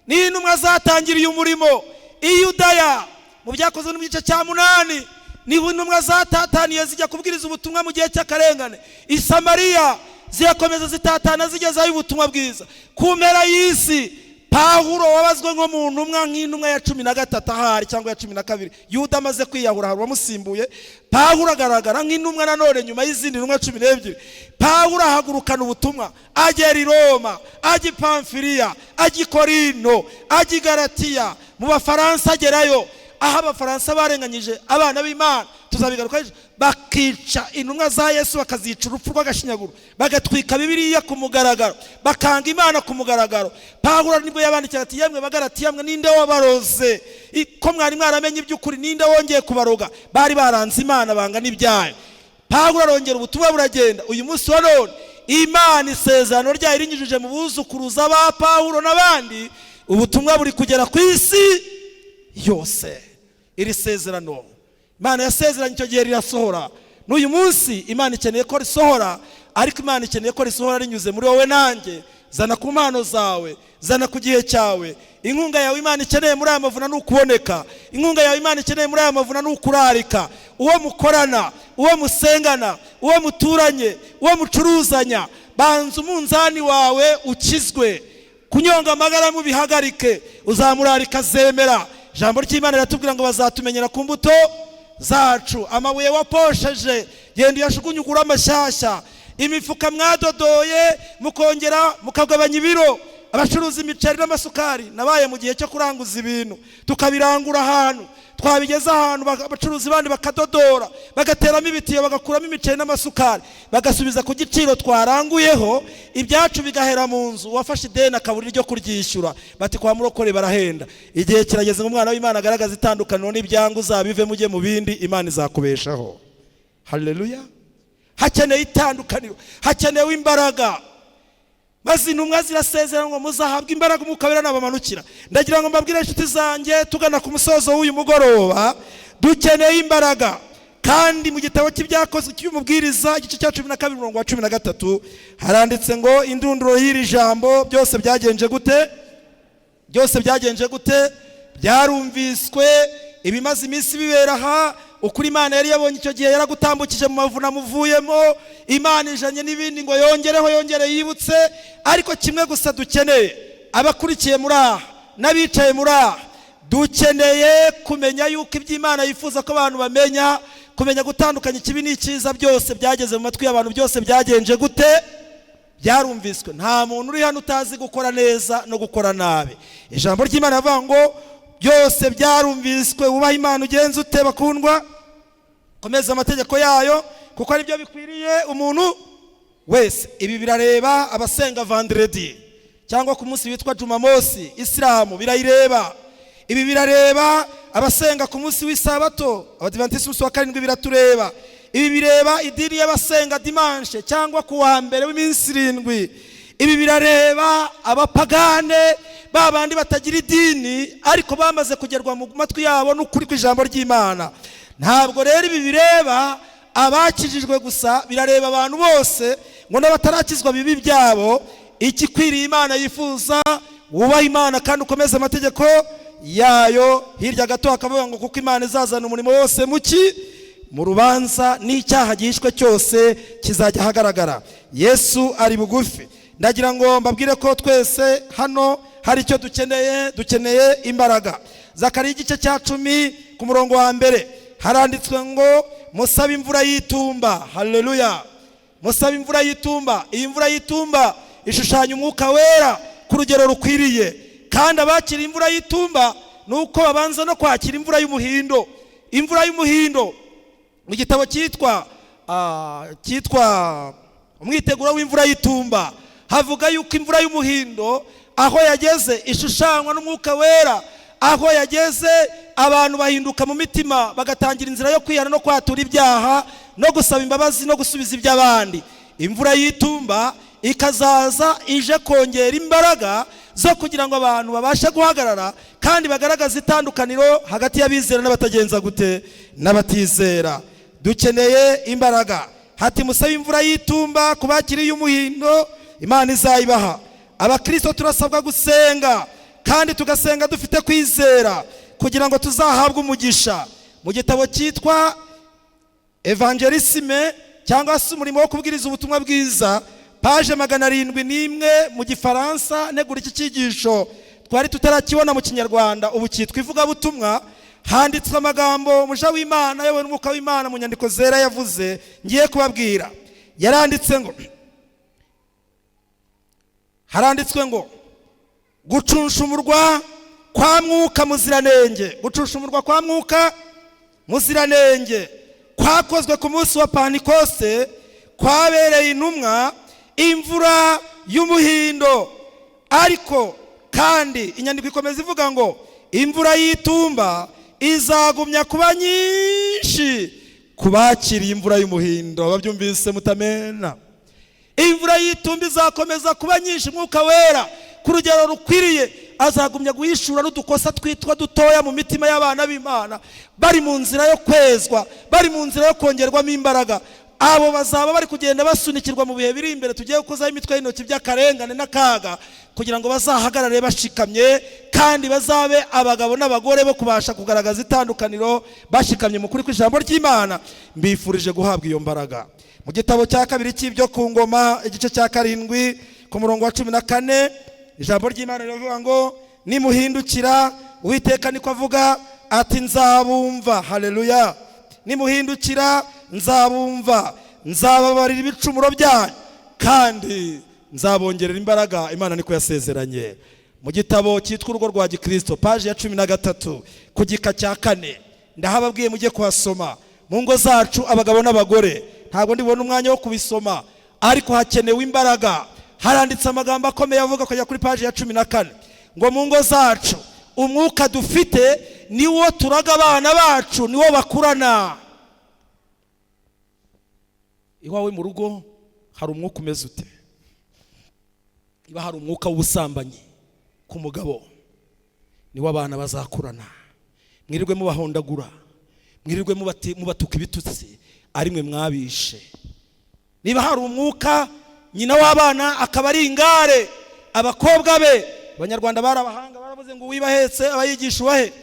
Ni intumwa zatangiriye umurimo i Yudaya. Mu byakozwe no mu gice cya 8 niho intumwa zatataniye zijya kubwiriza ubutumwa mu gihe cy'akarengane. I Samariya zirakomeza zitatana zigezayo ubutumwa bwiza. Ku mpera y'isi Pawulo wabazwe nko mu ntumwa nk'intumwa ya 13 ahari cyangwa ya 12. Yuda amaze kwiyahura hari wamusimbuye. Pawulo agaragara nk'intumwa nanone nyuma y'izindi ntumwa 12. Pawulo ahagurukana ubutumwa, agera i Roma, ajya i Pamfiliya, ajya i Korinto, ajya i Galatiya, mu Bafaransa agerayo. Aho Abafaransa barenganyije abana b'Imana, tuzabigaruka bakica intumwa za Yesu, bakazica urupfu rw'agashinyaguro, bagatwika Bibiliya ku mugaragaro, bakanga Imana ku mugaragaro. Pawulo nibwo yabandikira ati yemwe Bagalatiya mwe ninde wabaroze? Ko mwari mwaramenye iby'ukuri ninde wongeye kubaroga? Bari baranze Imana banga n'ibyayo. Pawulo arongera ubutumwa buragenda. Uyu munsi wa none Imana isezerano ryayo rinyujije mu buzukuruza ba Pawulo n'abandi ubutumwa buri kugera ku isi yose. Iri sezerano Imana yasezeranye icyo gihe rirasohora. N'uyu munsi Imana ikeneye ko risohora, ariko Imana ikeneye ko risohora rinyuze muri wowe nanjye. Zana ku mpano zawe, zana ku gihe cyawe. Inkunga yawe Imana ikeneye muri aya mavuna ni ukuboneka. Inkunga yawe Imana ikeneye muri aya mavuna ni ukurarika. Uwo mukorana, uwo musengana, uwo muturanye, uwo mucuruzanya, banza umunzani wawe ukizwe. Kunyonga amagara mu bihagarike, uzamurarika zemera. Ijambo ry'Imana riratubwira ngo bazatumenyera ku mbuto zacu. Amabuye waposheje genda uyashugunyugura amashyashya. Imifuka mwadodoye mukongera mukagabanya ibiro. Abacuruza imiceri n'amasukari nabaye mu gihe cyo kuranguza ibintu, tukabirangura ahantu, twabigeza ahantu abacuruzi bandi bakadodora, bagateramo ibitiyo, bagakuramo imiceri n'amasukari, bagasubiza ku giciro twaranguyeho, ibyacu bigahera mu nzu. Wafashe ideni akabura iryo kuryishyura, bati kwa murokore barahenda. Igihe kirageze ngo umwana w'Imana agaragaza itandukaniro n'ibyangu, uzabive mujye mu bindi, Imana izakubeshaho. Haleluya. Hakeneye itandukaniro, hakenewe imbaraga. Maze intumwa zirasezerana ngo muzahabwa imbaraga Umwuka Wera nabamanukira. Ndagira ngo mbabwire inshuti zanjye, tugana ku musozo w'uyu mugoroba, dukeneye imbaraga. Kandi mu gitabo cy'ibyakozwe cy'umubwiriza igice cya 12:13 haranditse ngo indunduro y'iri jambo byose byagenje gute? Byose byagenje gute? Byarumviswe, ibimaze iminsi bibera aha. Ukuri Imana yari yabonye icyo gihe yaragutambukije mu mavuna muvuyemo. Imana ijanye n'ibindi ngo yongereho, yongere yibutse. Ariko kimwe gusa dukeneye, abakurikiye muri aha n'abicaye muri aha, dukeneye kumenya yuko iby'Imana yifuza ko abantu bamenya, kumenya gutandukanya ikibi n'icyiza. Byose byageze mu matwi y'abantu, byose byagenje gute? Byarumviswe. Nta muntu uri hano utazi gukora neza no gukora nabi. Ijambo ry'Imana rivuga ngo byose byarumviswe. Wubaha Imana ugenze ute bakundwa? Komeza amategeko yayo kuko ari byo bikwiriye umuntu wese. Ibi birareba abasenga vendredi cyangwa ku munsi witwa Jumamosi, Islamu birayireba. Ibi birareba abasenga ku munsi w'isabato, Abadiventiste umunsi wa karindwi biratureba. Ibi bireba idini y'abasenga dimanche cyangwa ku wa mbere w'iminsi 7. Ibi birareba abapagane, babandi batagira idini ariko bamaze kugerwa mu matwi yabo n'ukuri kw'ijambo ry'Imana. Ntabwo rero ibi bireba abakijijwe gusa, birareba abantu bose, ngo n'abatarakizwa bibi byabo. Ikikwiriye Imana yifuza, wubaha Imana kandi ukomeze amategeko yayo. Hirya gato akavuga ngo kuko Imana izazana umurimo wose mu rubanza, n'icyaha gihishwe cyose kizajya hagaragara. Yesu ari bugufi. Ndagira ngo mbabwire ko twese hano hari icyo dukeneye imbaraga. Zakariya igice cya 10 ku murongo wa mbere haranditswe ngo musabe imvura y'itumba. Haleluya. Musabe imvura y'itumba. Iyi mvura y'itumba ishushanya Umwuka Wera ku rugero rukwiriye. Kandi abakira imvura y'itumba nuko babanza no kwakira imvura y'umuhindo. Imvura y'umuhindo mu gitabo cyitwa umwiteguro w'imvura y'itumba havuga yuko imvura y'umuhindo aho yageze ishushanywa n'Umwuka Wera. Aho yageze abantu bahinduka mu mitima, bagatangira inzira yo kwihana no kwatura ibyaha no gusaba imbabazi no gusubiza iby'abandi. Imvura y'itumba ikazaza ije kongera imbaraga zo kugira ngo abantu babashe guhagarara kandi bagaragaza itandukaniro hagati y'abizera n'abatagenza gute n'abatizera. Dukeneye imbaraga. Hati musabe imvura y'itumba kubakiriye umuhindo, Imana izayibaha. Abakristo turasabwa gusenga kandi tugasenga dufite kwizera kugira ngo tuzahabwe umugisha. Mu gitabo cyitwa Evangelisme cyangwa se umurimo wo kubwiriza ubutumwa bwiza, page 701 mu Gifaransa, negura iki cyigisho twari tutarakibona mu Kinyarwanda, ubu cyitwa ivugabutumwa. Handitswe amagambo umuja w'Imana yewe n'Umwuka w'Imana mu nyandiko zera yavuze ngiye kubabwira. Haranditswe ngo gucunshumurwa kwa Mwuka Muziranenge. Gucunshumurwa kwa Mwuka Muziranenge kwakozwe ku munsi wa Pentecoste, kwabereye intumwa imvura y'umuhindo. Ariko kandi inyandiko ikomeza ivuga ngo imvura y'itumba izagumya kuba nyinshi kubakiriye imvura y'umuhindo. Babyumvise mutamena? Imvura y'itumba izakomeza kuba nyinshi, Mwuka Wera ku rugero rukwiriye. azagumya guhishura n'udukosa twitwa dutoya mu mitima y'abana b'Imana, bari mu nzira yo kwezwa, bari mu nzira yo kongerwamo imbaraga. Abo bazaba bari kugenda basunikirwa mu bihe biri imbere tugiye kuzaho imitwe y'intoki by'akarengane n'akaga, kugira ngo bazahagarare bashikamye kandi bazabe abagabo n'abagore bo kubasha kugaragaza itandukaniro bashikamye mu kuri kw'ijambo ry'Imana. Mbifurije guhabwa iyo mbaraga. Mu gitabo cya kabiri cy'ibyo ku ngoma igice cya 7 ku murongo wa 14, ijambo ry'Imana rivuga ngo nimuhindukira, Uwiteka niko avuga ati nzabumva. Haleluya. Nimuhindukira nzabumva, nzababarira ibicumuro byanyu kandi nzabongerera imbaraga. Imana niko yasezeranye. Mu gitabo cyitwa Urugo rwa Gikristo paji ya 13 ku gika cya 4 ndahababwiye mujye kuhasoma. Mu ngo zacu abagabo n'abagore, ntabwo ndibona umwanya wo kubisoma, ariko hakenewe imbaraga. Haranditse amagambo akomeye avuga kujya kuri paji ya 14 ngo mu ngo zacu umwuka dufite niwo turaga abana bacu, niwo bakurana. Iwawe mu rugo hari umwuka umeze ute? Iba hari umwuka w'ubusambanyi ku mugabo, niwo abana bazakurana. Mwirirwe mubahondagura, mwirirwe mubatuka ibitutsi, ari mwe mwabishe. Niba hari umwuka nyina w'abana akaba ari ingare, abakobwa be, Abanyarwanda barabahanga baravuze ngo wibahetse abayigisha uwahe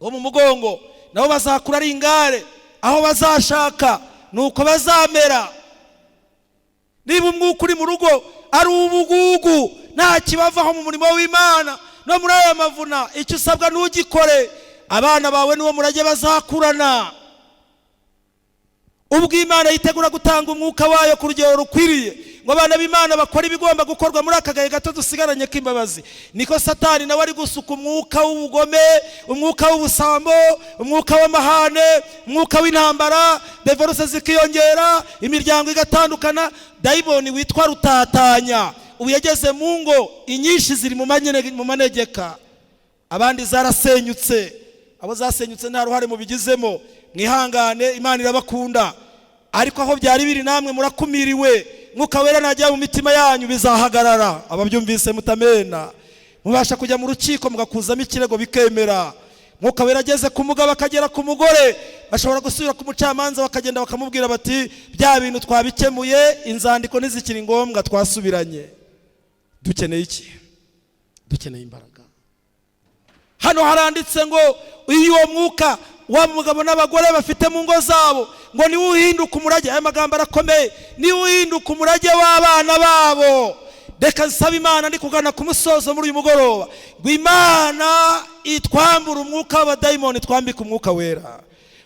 wo mu mugongo, nabo bazakura ari ingare, aho bazashaka nuko bazamera. Niba umwuka uri mu rugo ari ubugugu, nta kibavaho mu murimo w'Imana no muri aya mavuna, icyo usabwa ntugikore. Abana bawe niwo murage bazakurana. Ubwo Imana yitegura gutanga umwuka wayo ku rugero rukwiriye ngo abana b'Imana bakora ibigomba gukorwa muri aka gahe gato dusigaranye k'imbabazi, niko Satani nawe ari gusuka umwuka w'ubugome, umwuka w'ubusambo, umwuka w'amahane, umwuka w'intambara, divorce zikiyongera, imiryango igatandukana. Dayimoni witwa rutatanya ubu yageze mu ngo inyinshi ziri mu manegeka, abandi zarasenyutse. Abo zasenyutse nta ruhare mu bigizemo, mwihangane, Imana irabakunda, ariko aho byari biri namwe murakumiriwe. Mwuka wera najya mu mitima yanyu bizahagarara. Ababyumvise mutamena, mubasha kujya mu rukiko mugakuzamo ikirego bikemera. Mwuka wera ageze ku mugabo akagera ku mugore, bashobora gusubira ku mucamanza bakagenda bakamubwira bati bya bintu twabikemuye, inzandiko ntizikiri ngombwa, twasubiranye. Dukeneye iki? Dukeneye imbaraga. Hano haranditse ngo iyo mwuka wa mugabo n'abagore bafite mu ngo zabo ngo ni uhinduka umurage. Aya magambo arakomeye, ni uhinduka umurage w'abana babo. Reka nsaba Imana ndi kugana ku musozo muri uyu mugoroba ngo Imana itwambura umwuka w'abadayimoni, twambika umwuka wera.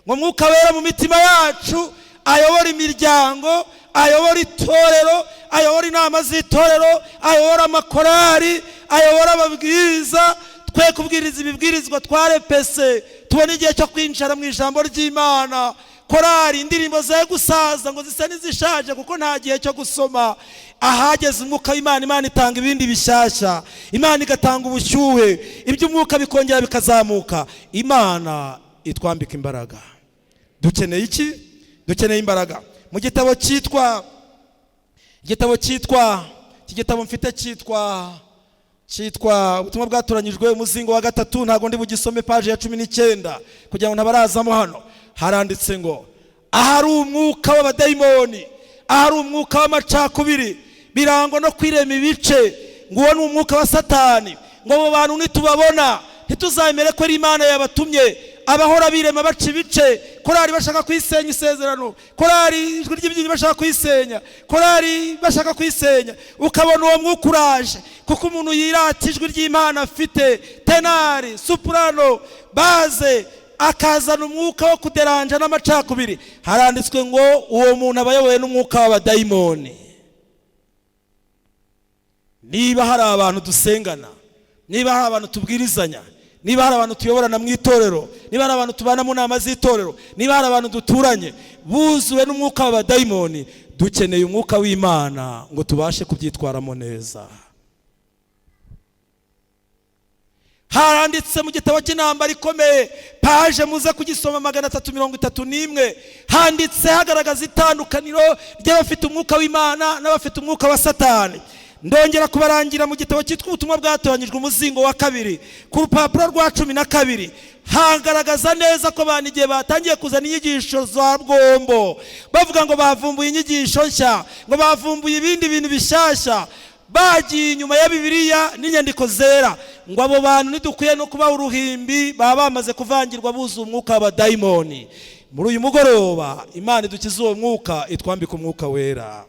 Ngo umwuka wera mu mitima yacu ayobora imiryango, ayobora itorero, ayobora inama z'itorero, ayobora amakorari, ayobora ababwiriza. Twe kubwiriza ibibwirizwa twarepese, tubone igihe cyo kwinjira mu ijambo ry'Imana. Korari indirimbo zaye gusaza ngo zisa n'izishaje kuko nta gihe cyo gusoma. Ahageze umwuka w'Imana, Imana itanga ibindi bishyashya, Imana igatanga ubushyuhe, iby'umwuka bikongera bikazamuka. Imana itwambika imbaraga. Dukeneye iki? Dukeneye imbaraga. Mu gitabo cyitwa igitabo mfite cyitwa ubutumwa bwatoranyijwe umuzingo wa 3, ntago ndi bugisome paji ya 19 kugira ngo ntabarazamo hano. Haranditse ngo ahari umwuka w'abadayimoni, ahari umwuka w'amacakubiri, birango no kwirema ibice, ngo uwo ni umwuka wa Satani. Ngo abo bantu nitubabona ntituzamere ko ari Imana yabatumye, abahora birema baca ibice. Korari bashaka kwisenya isezerano, korari ijwi ry'ibyinyi bashaka kwisenya, korari bashaka kwisenya. Ukabona uwo mwuka uraje kuko umuntu yirata ijwi ry'Imana afite tenari, soprano, baze, akazana umwuka wo kuderanja n'amacakubiri. Haranditswe ngo uwo muntu abayoboye n'umwuka w'abadayimoni. Niba hari abantu dusengana, niba hari abantu tubwirizanya, niba hari abantu tuyoborana mu itorero, niba hari abantu tubana mu nama z'itorero, niba hari abantu duturanye buzuwe n'umwuka w'abadayimoni, dukeneye umwuka w'Imana ngo tubashe kubyitwaramo neza. Haranditse mu gitabo cy'intambara ikomeye, paje muze kugisoma 331, handitse hagaragaza itandukaniro ry'abafite umwuka w'Imana n'abafite umwuka wa Satani. ndongera kubarangira mu gitabo cyitwa ubutumwa bwatoranyijwe umuzingo wa 2 ku rupapuro rwa 12 hagaragaza neza ko abantu igihe batangiye kuzana inyigisho za bwombo bavuga ngo bavumbuye inyigisho nshya, ngo bavumbuye ibindi bintu bishyashya, bagiye inyuma ya Bibiliya n'inyandiko zera, ngo abo bantu nidukwiye no kuba uruhimbi baba bamaze kuvangirwa buzuye umwuka w'abadayimoni. Muri uyu mugoroba Imana idukiza uwo mwuka, itwambika umwuka wera.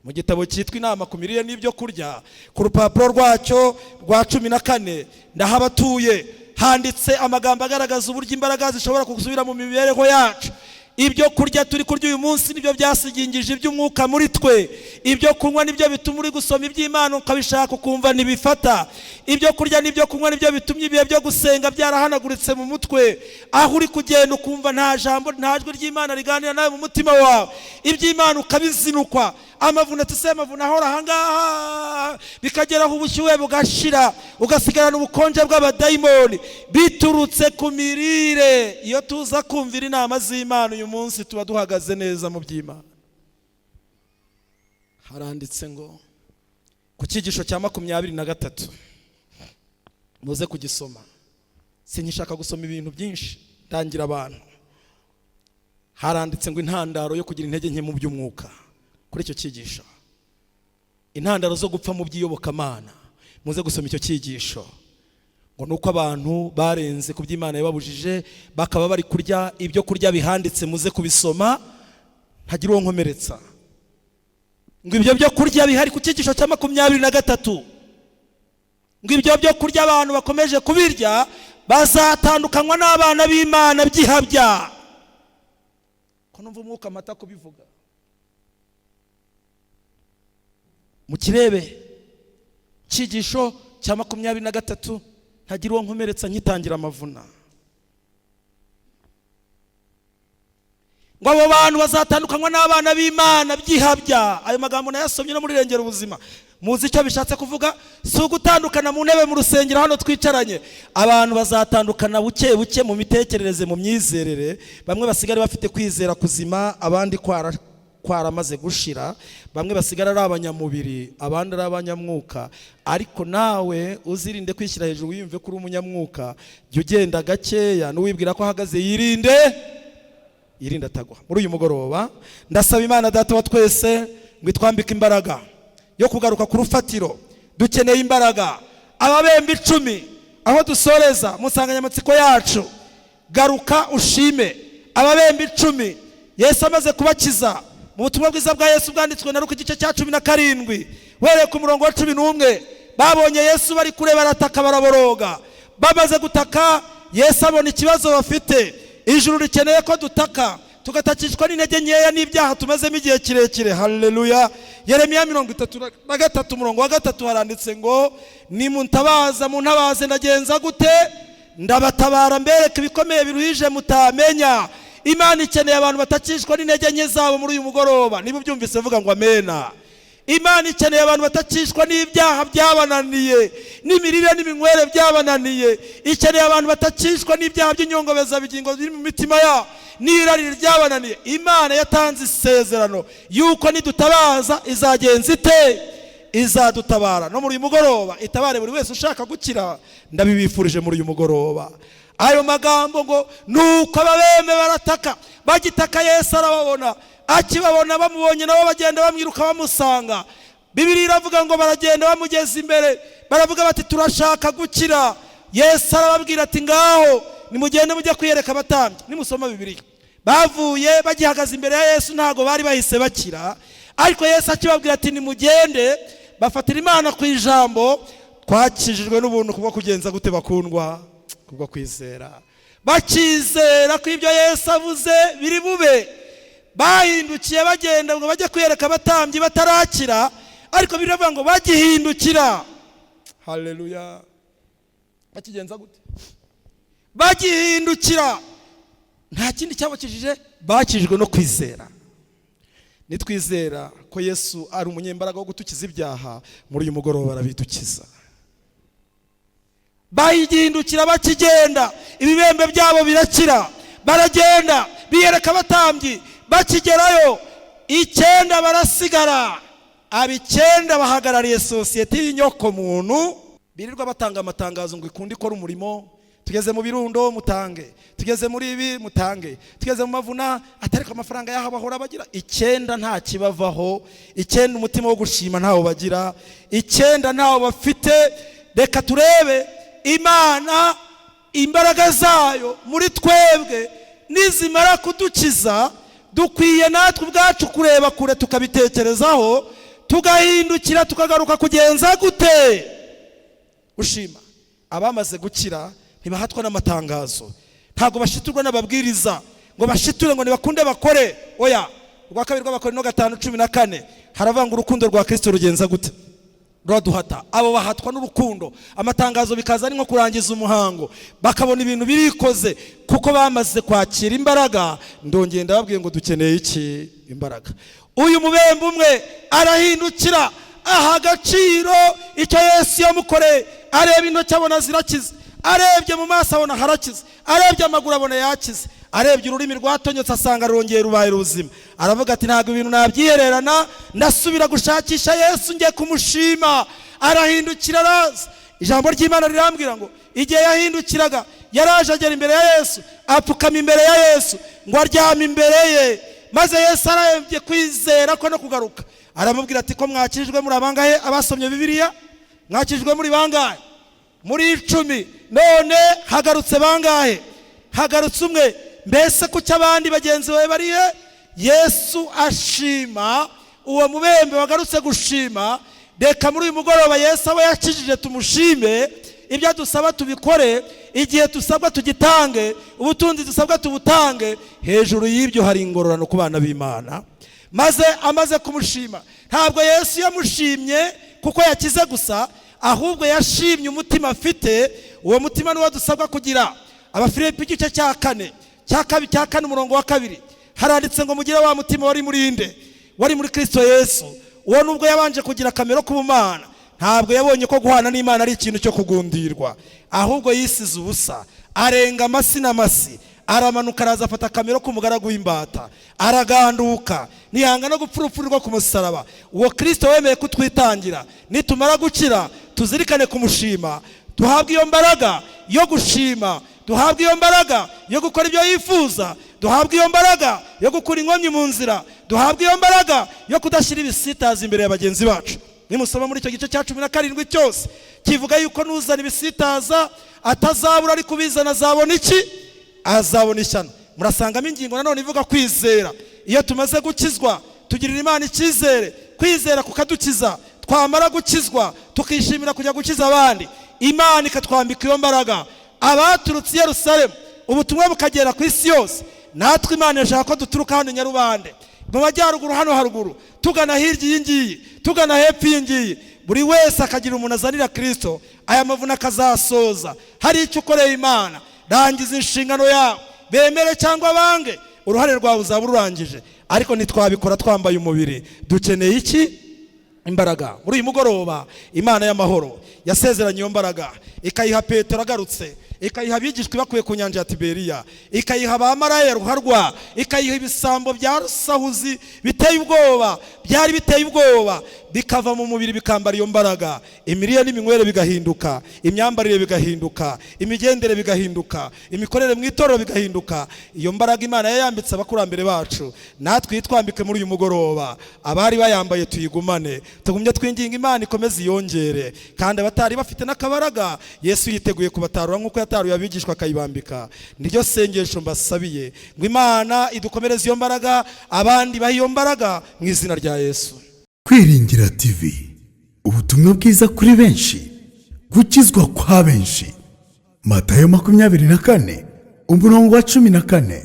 Mu gitabo cyitwa inama ku mirire n'ibyo kurya ku rupapuro rwacyo rwa 14 ndahabatuye handitse amagambo agaragaza uburyo imbaraga zishobora gusubira mu mibereho yacu. Ibyo kurya turi kurya uyu munsi nibyo byasigingije iby'umwuka muri twe, ibyo kunywa nibyo bituma uri gusoma iby'Imana ukabishaka ukumva ntibifata, ibyo kurya nibyo kunywa nibyo bitumye ibihe byo gusenga byarahanaguritse mu mutwe, aho uri kugenda ukumva nta jambo nta jwi ry'Imana riganira nawe mu mutima wawe, iby'Imana ukabizinukwa, amavuna tuse amavuna ahora ahangaha bikageraho ubushyuhe bugashira ugasigarana ubukonje bw'abadayimoni biturutse ku mirire. Iyo tuza kumvira inama z'Imana uyu munsi tuba duhagaze neza mu by'Imana. Haranditse ngo ku cyigisho cya 23 muze kugisoma, sinyishaka gusoma ibintu byinshi tangira abantu. Haranditse ngo intandaro yo kugira intege nke mu by'umwuka. Kuri icyo cyigisho intandaro zo gupfa mu by'iyobokamana muze gusoma icyo cyigisho, ngo nuko abantu barenze ku by'Imana yababujije bakaba bari kurya ibyo kurya bihanditse, muze kubisoma ntagira uwo nkomeretsa. Ngo ibyo byo kurya bihari ku cyigisho cya 23, ngo ibyo byo kurya abantu bakomeje kubirya bazatandukanywa n'abana b'Imana byihabya. Ko numva umwuka mata kubivuga mu kirebe cyigisho cya 23 ntagira uwo nkomeretsa nkitangira amavuna. Ngo abo bantu bazatandukanywa n'abana b'Imana byihabya. Ayo magambo nayasomye no muri Rengera Ubuzima. Muzi icyo bishatse kuvuga? Si ugutandukana mu ntebe mu rusengero hano twicaranye, abantu bazatandukana buke buke mu mitekerereze, mu myizerere. Bamwe basigara bafite kwizera kuzima, abandi kwaramaze gushira, bamwe basigara ari abanyamubiri, abandi ari abanyamwuka. Ariko nawe uzirinde kwishyira hejuru wiyumve kuri umunyamwuka, jya ugenda gakeya, n'uwibwira ko ahagaze yirinde atagwa. Muri uyu mugoroba ndasaba Imana Data wa twese ngo itwambike imbaraga yo kugaruka ku rufatiro. Dukeneye imbaraga. Ababembe 10 aho dusoreza mu nsanganyamatsiko yacu garuka ushime. Ababembe 10 Yesu amaze kubakiza mu butumwa bwiza bwa Yesu bwanditswe na Luka igice cya 17 wereye ku murongo wa 11, babonye Yesu bari kure barataka baraboroga. Bamaze gutaka Yesu abona ikibazo bafite. Ijuru rikeneye ko dutaka tugatakishwa n'intege nkeya n'ibyaha tumazemo igihe kirekire. Haleluya. Yeremiya 33 umurongo wa 3 haranditse ngo nimuntabaza muntabaze ndagenza gute? Ndabatabara mbereke ibikomeye biruhije mutamenya. Imana ikeneye abantu batakishwa n'intege nke zabo muri uyu mugoroba. Niba ubyumvise vuga ngo amena. Imana ikeneye abantu batakishwa n'ibyaha byabananiye, n'imirire n'iminywere byabananiye. Ikeneye abantu batakishwa n'ibyaha by'inyongobeza bigingo biri mu mitima yabo, n'irari ryabananiye. Imana yatanze isezerano yuko nidutabaza izagenza ite? Izadutabara. No muri uyu mugoroba itabare buri wese ushaka gukira, ndabibifurije muri uyu mugoroba. Ayo magambo ngo nuko ababembe barataka, bagitaka Yesu arababona, akibabona bamubonye nabo bagenda bamwiruka bamusanga. Bibiliya iravuga ngo baragenda bamugeza imbere, baravuga bati turashaka gukira. Yesu arababwira ati ngaho nimugende mujye kwiyereka abatambyi. Nimusoma Bibiliya, bavuye bagihagaze imbere ya Yesu ntago bari bahise bakira, ariko Yesu akibabwira ati nimugende. Bafatira Imana ku ijambo, twakijijwe n'ubuntu kubwo kugenza gute bakundwa? Kubwo kwizera. Bakizera ko ibyo Yesu avuze biri bube, bahindukiye bagenda ngo bajye kwiyereka abatambyi batarakira, ariko biravuga ngo bagihindukira. Haleluya. Bakigenza gute? Bagihindukira. Nta kindi cyabakijije, bakijijwe no kwizera. Nitwizera ko Yesu ari umunyembaraga wo gutukiza ibyaha, muri uyu mugoroba arabidukiza. Bayihindukira bakigenda, ibibembe byabo birakira. Baragenda biyereka abatambyi, bakigerayo 9 barasigara. ab'icyenda bahagarariye sosiyete y'inyoko muntu birirwa batanga amatangazo ngo ikunde ikora umurimo. Tugeze mu birundo mutange, tugeze muri ibi mutange, tugeze mu mavuna atariko amafaranga yaho bahora bagira. 9 nta kibavaho, 9 umutima wo gushima ntawo bagira, 9 ntawo bafite. Reka turebe Imana imbaraga zayo muri twebwe nizimara kudukiza, dukwiye natwe ubwacu kureba kure tukabitekerezaho, tugahindukira tukagaruka kugenza gute? Ushima. Abamaze gukira ntibahatwa n'amatangazo, ntago bashiturwa n'ababwiriza ngo bashiture ngo nibakunde bakore. Oya, rwa kabiri rw'Abakorinto 5:14 haravanga urukundo rwa Kristo rugenza gute? Rwaduhata. Abo bahatwa n'urukundo, amatangazo bikaza ari nko kurangiza umuhango, bakabona ibintu birikoze kuko bamaze kwakira imbaraga. Ndongeye ndababwiye ngo dukeneye iki? Imbaraga. Uyu mubembe umwe arahindukira aha agaciro icyo Yesu yamukoreye. Areba intoki abona zirakize, arebye mu maso abona harakize, arebye amaguru abona yakize, arebye ururimi rwatonyotse asanga rongeye rubaye ruzima. Aravuga ati ntago ibintu nabyihererana, ndasubira gushakisha Yesu ngiye kumushima. Arahindukira araza. Ijambo ry'Imana rirambwira ngo igihe yahindukiraga yaraje agera imbere ya Yesu, apfukama imbere ya Yesu ngo aryame imbere ye. Maze Yesu arayemye kwizera ko no kugaruka, aramubwira ati ko mwakijwe muri abangahe? Abasomye Bibiliya mwakijwe muri bangahe? Muri 10. None hagarutse bangahe? Hagarutse umwe. Mbese kuki abandi bagenzi bawe barihe? Yesu ashima uwo mubembe wagarutse gushima. Reka muri uyu mugoroba Yesu aba yakijije tumushime, ibyo dusaba tubikore, igihe dusabwa tugitange, ubutunzi dusabwa tubutange. Hejuru y'ibyo hari ingororano ku bana b'Imana. Maze amaze kumushima, ntabwo Yesu yamushimye kuko yakize gusa, ahubwo yashimye umutima afite. Uwo mutima niwo dusabwa kugira. Abafilipi igice cya 4 umurongo wa 2 haranditse ngo mugire wa mutima wari muri inde? Wari muri Kristo Yesu. Uwo nubwo yabanje kugira kamero k'ubumana, ntabwo yabonye ko guhana n'Imana ari ikintu cyo kugundirwa, ahubwo yisize ubusa, arenga amasi n'amasi, aramanuka araza afata kamero k'umugaragu w'imbata, araganduka, nihanga no gupfurupfurirwa ku musaraba. Uwo Kristo wemeye kutwitangira. Nitumara gukira tuzirikane kumushima, duhabwe iyo mbaraga yo gushima, duhabwe iyo mbaraga yo gukora ibyo yifuza, duhabwe iyo mbaraga yo gukura inkomyi mu nzira, duhabwe iyo mbaraga yo kudashyira ibisitaza imbere ya bagenzi bacu. Nimusoma muri icyo gice cya 17 cyose kivuga yuko nuzana ibisitaza atazabura, ari kubizana azabona iki? Azabona ishyano. Murasangamo ingingo nanone ivuga kwizera. Iyo tumaze gukizwa tugirira Imana icyizere, kwizera kukadukiza. Twamara gukizwa tukishimira kujya gukiza abandi, Imana ikatwambika iyo mbaraga. Abaturutse i Yerusalemu ubutumwa bukagera ku isi yose, natwe Imana yashaka ko duturuka hano Nyarubande, mu majyaruguru hano haruguru, tugana hirya iyi ngiyi, tugana hepfo iyi ngiyi. Buri wese akagira umuntu azanira Kristo. Aya mavuna akazasoza hari icyo ukoreye Imana. Rangiza inshingano yawe, bemere cyangwa bange, uruhare rwawe uzaba ururangije. Ariko ntitwabikora twambaye umubiri. Dukeneye iki? Imbaraga. Muri uyu mugoroba Imana y'amahoro yasezeranye iyo mbaraga, ikayiha Petero agarutse, ikayiha abigishwa bakuye ku nyanja ya Tiberiya, ikayiha abamaraya ruharwa, ikayiha ibisambo bya rusahuzi biteye ubwoba, byari biteye ubwoba, bikava mu mubiri bikambara iyo mbaraga. Imirire n'iminywere bigahinduka, imyambarire bigahinduka, imigendere bigahinduka, imikorere mu itorero bigahinduka. Iyo mbaraga Imana yayambitse abakurambere bacu, natwe yitwambike muri uyu mugoroba. Abari bayambaye tuyigumane, tugumye twinginga Imana ikomeze yongere. Kandi abatari bafite n'akabaraga, Yesu yiteguye kubatarura nk'uko yataruye abigishwa akayibambika. Niryo sengesho mbasabiye ngo Imana idukomereze iyo mbaraga, abandi bahe iyo mbaraga mu izina rya Yesu. Kwiringira TV, ubutumwa bwiza kuri benshi, gukizwa kwa benshi. Matayo 24 umurongo wa 14.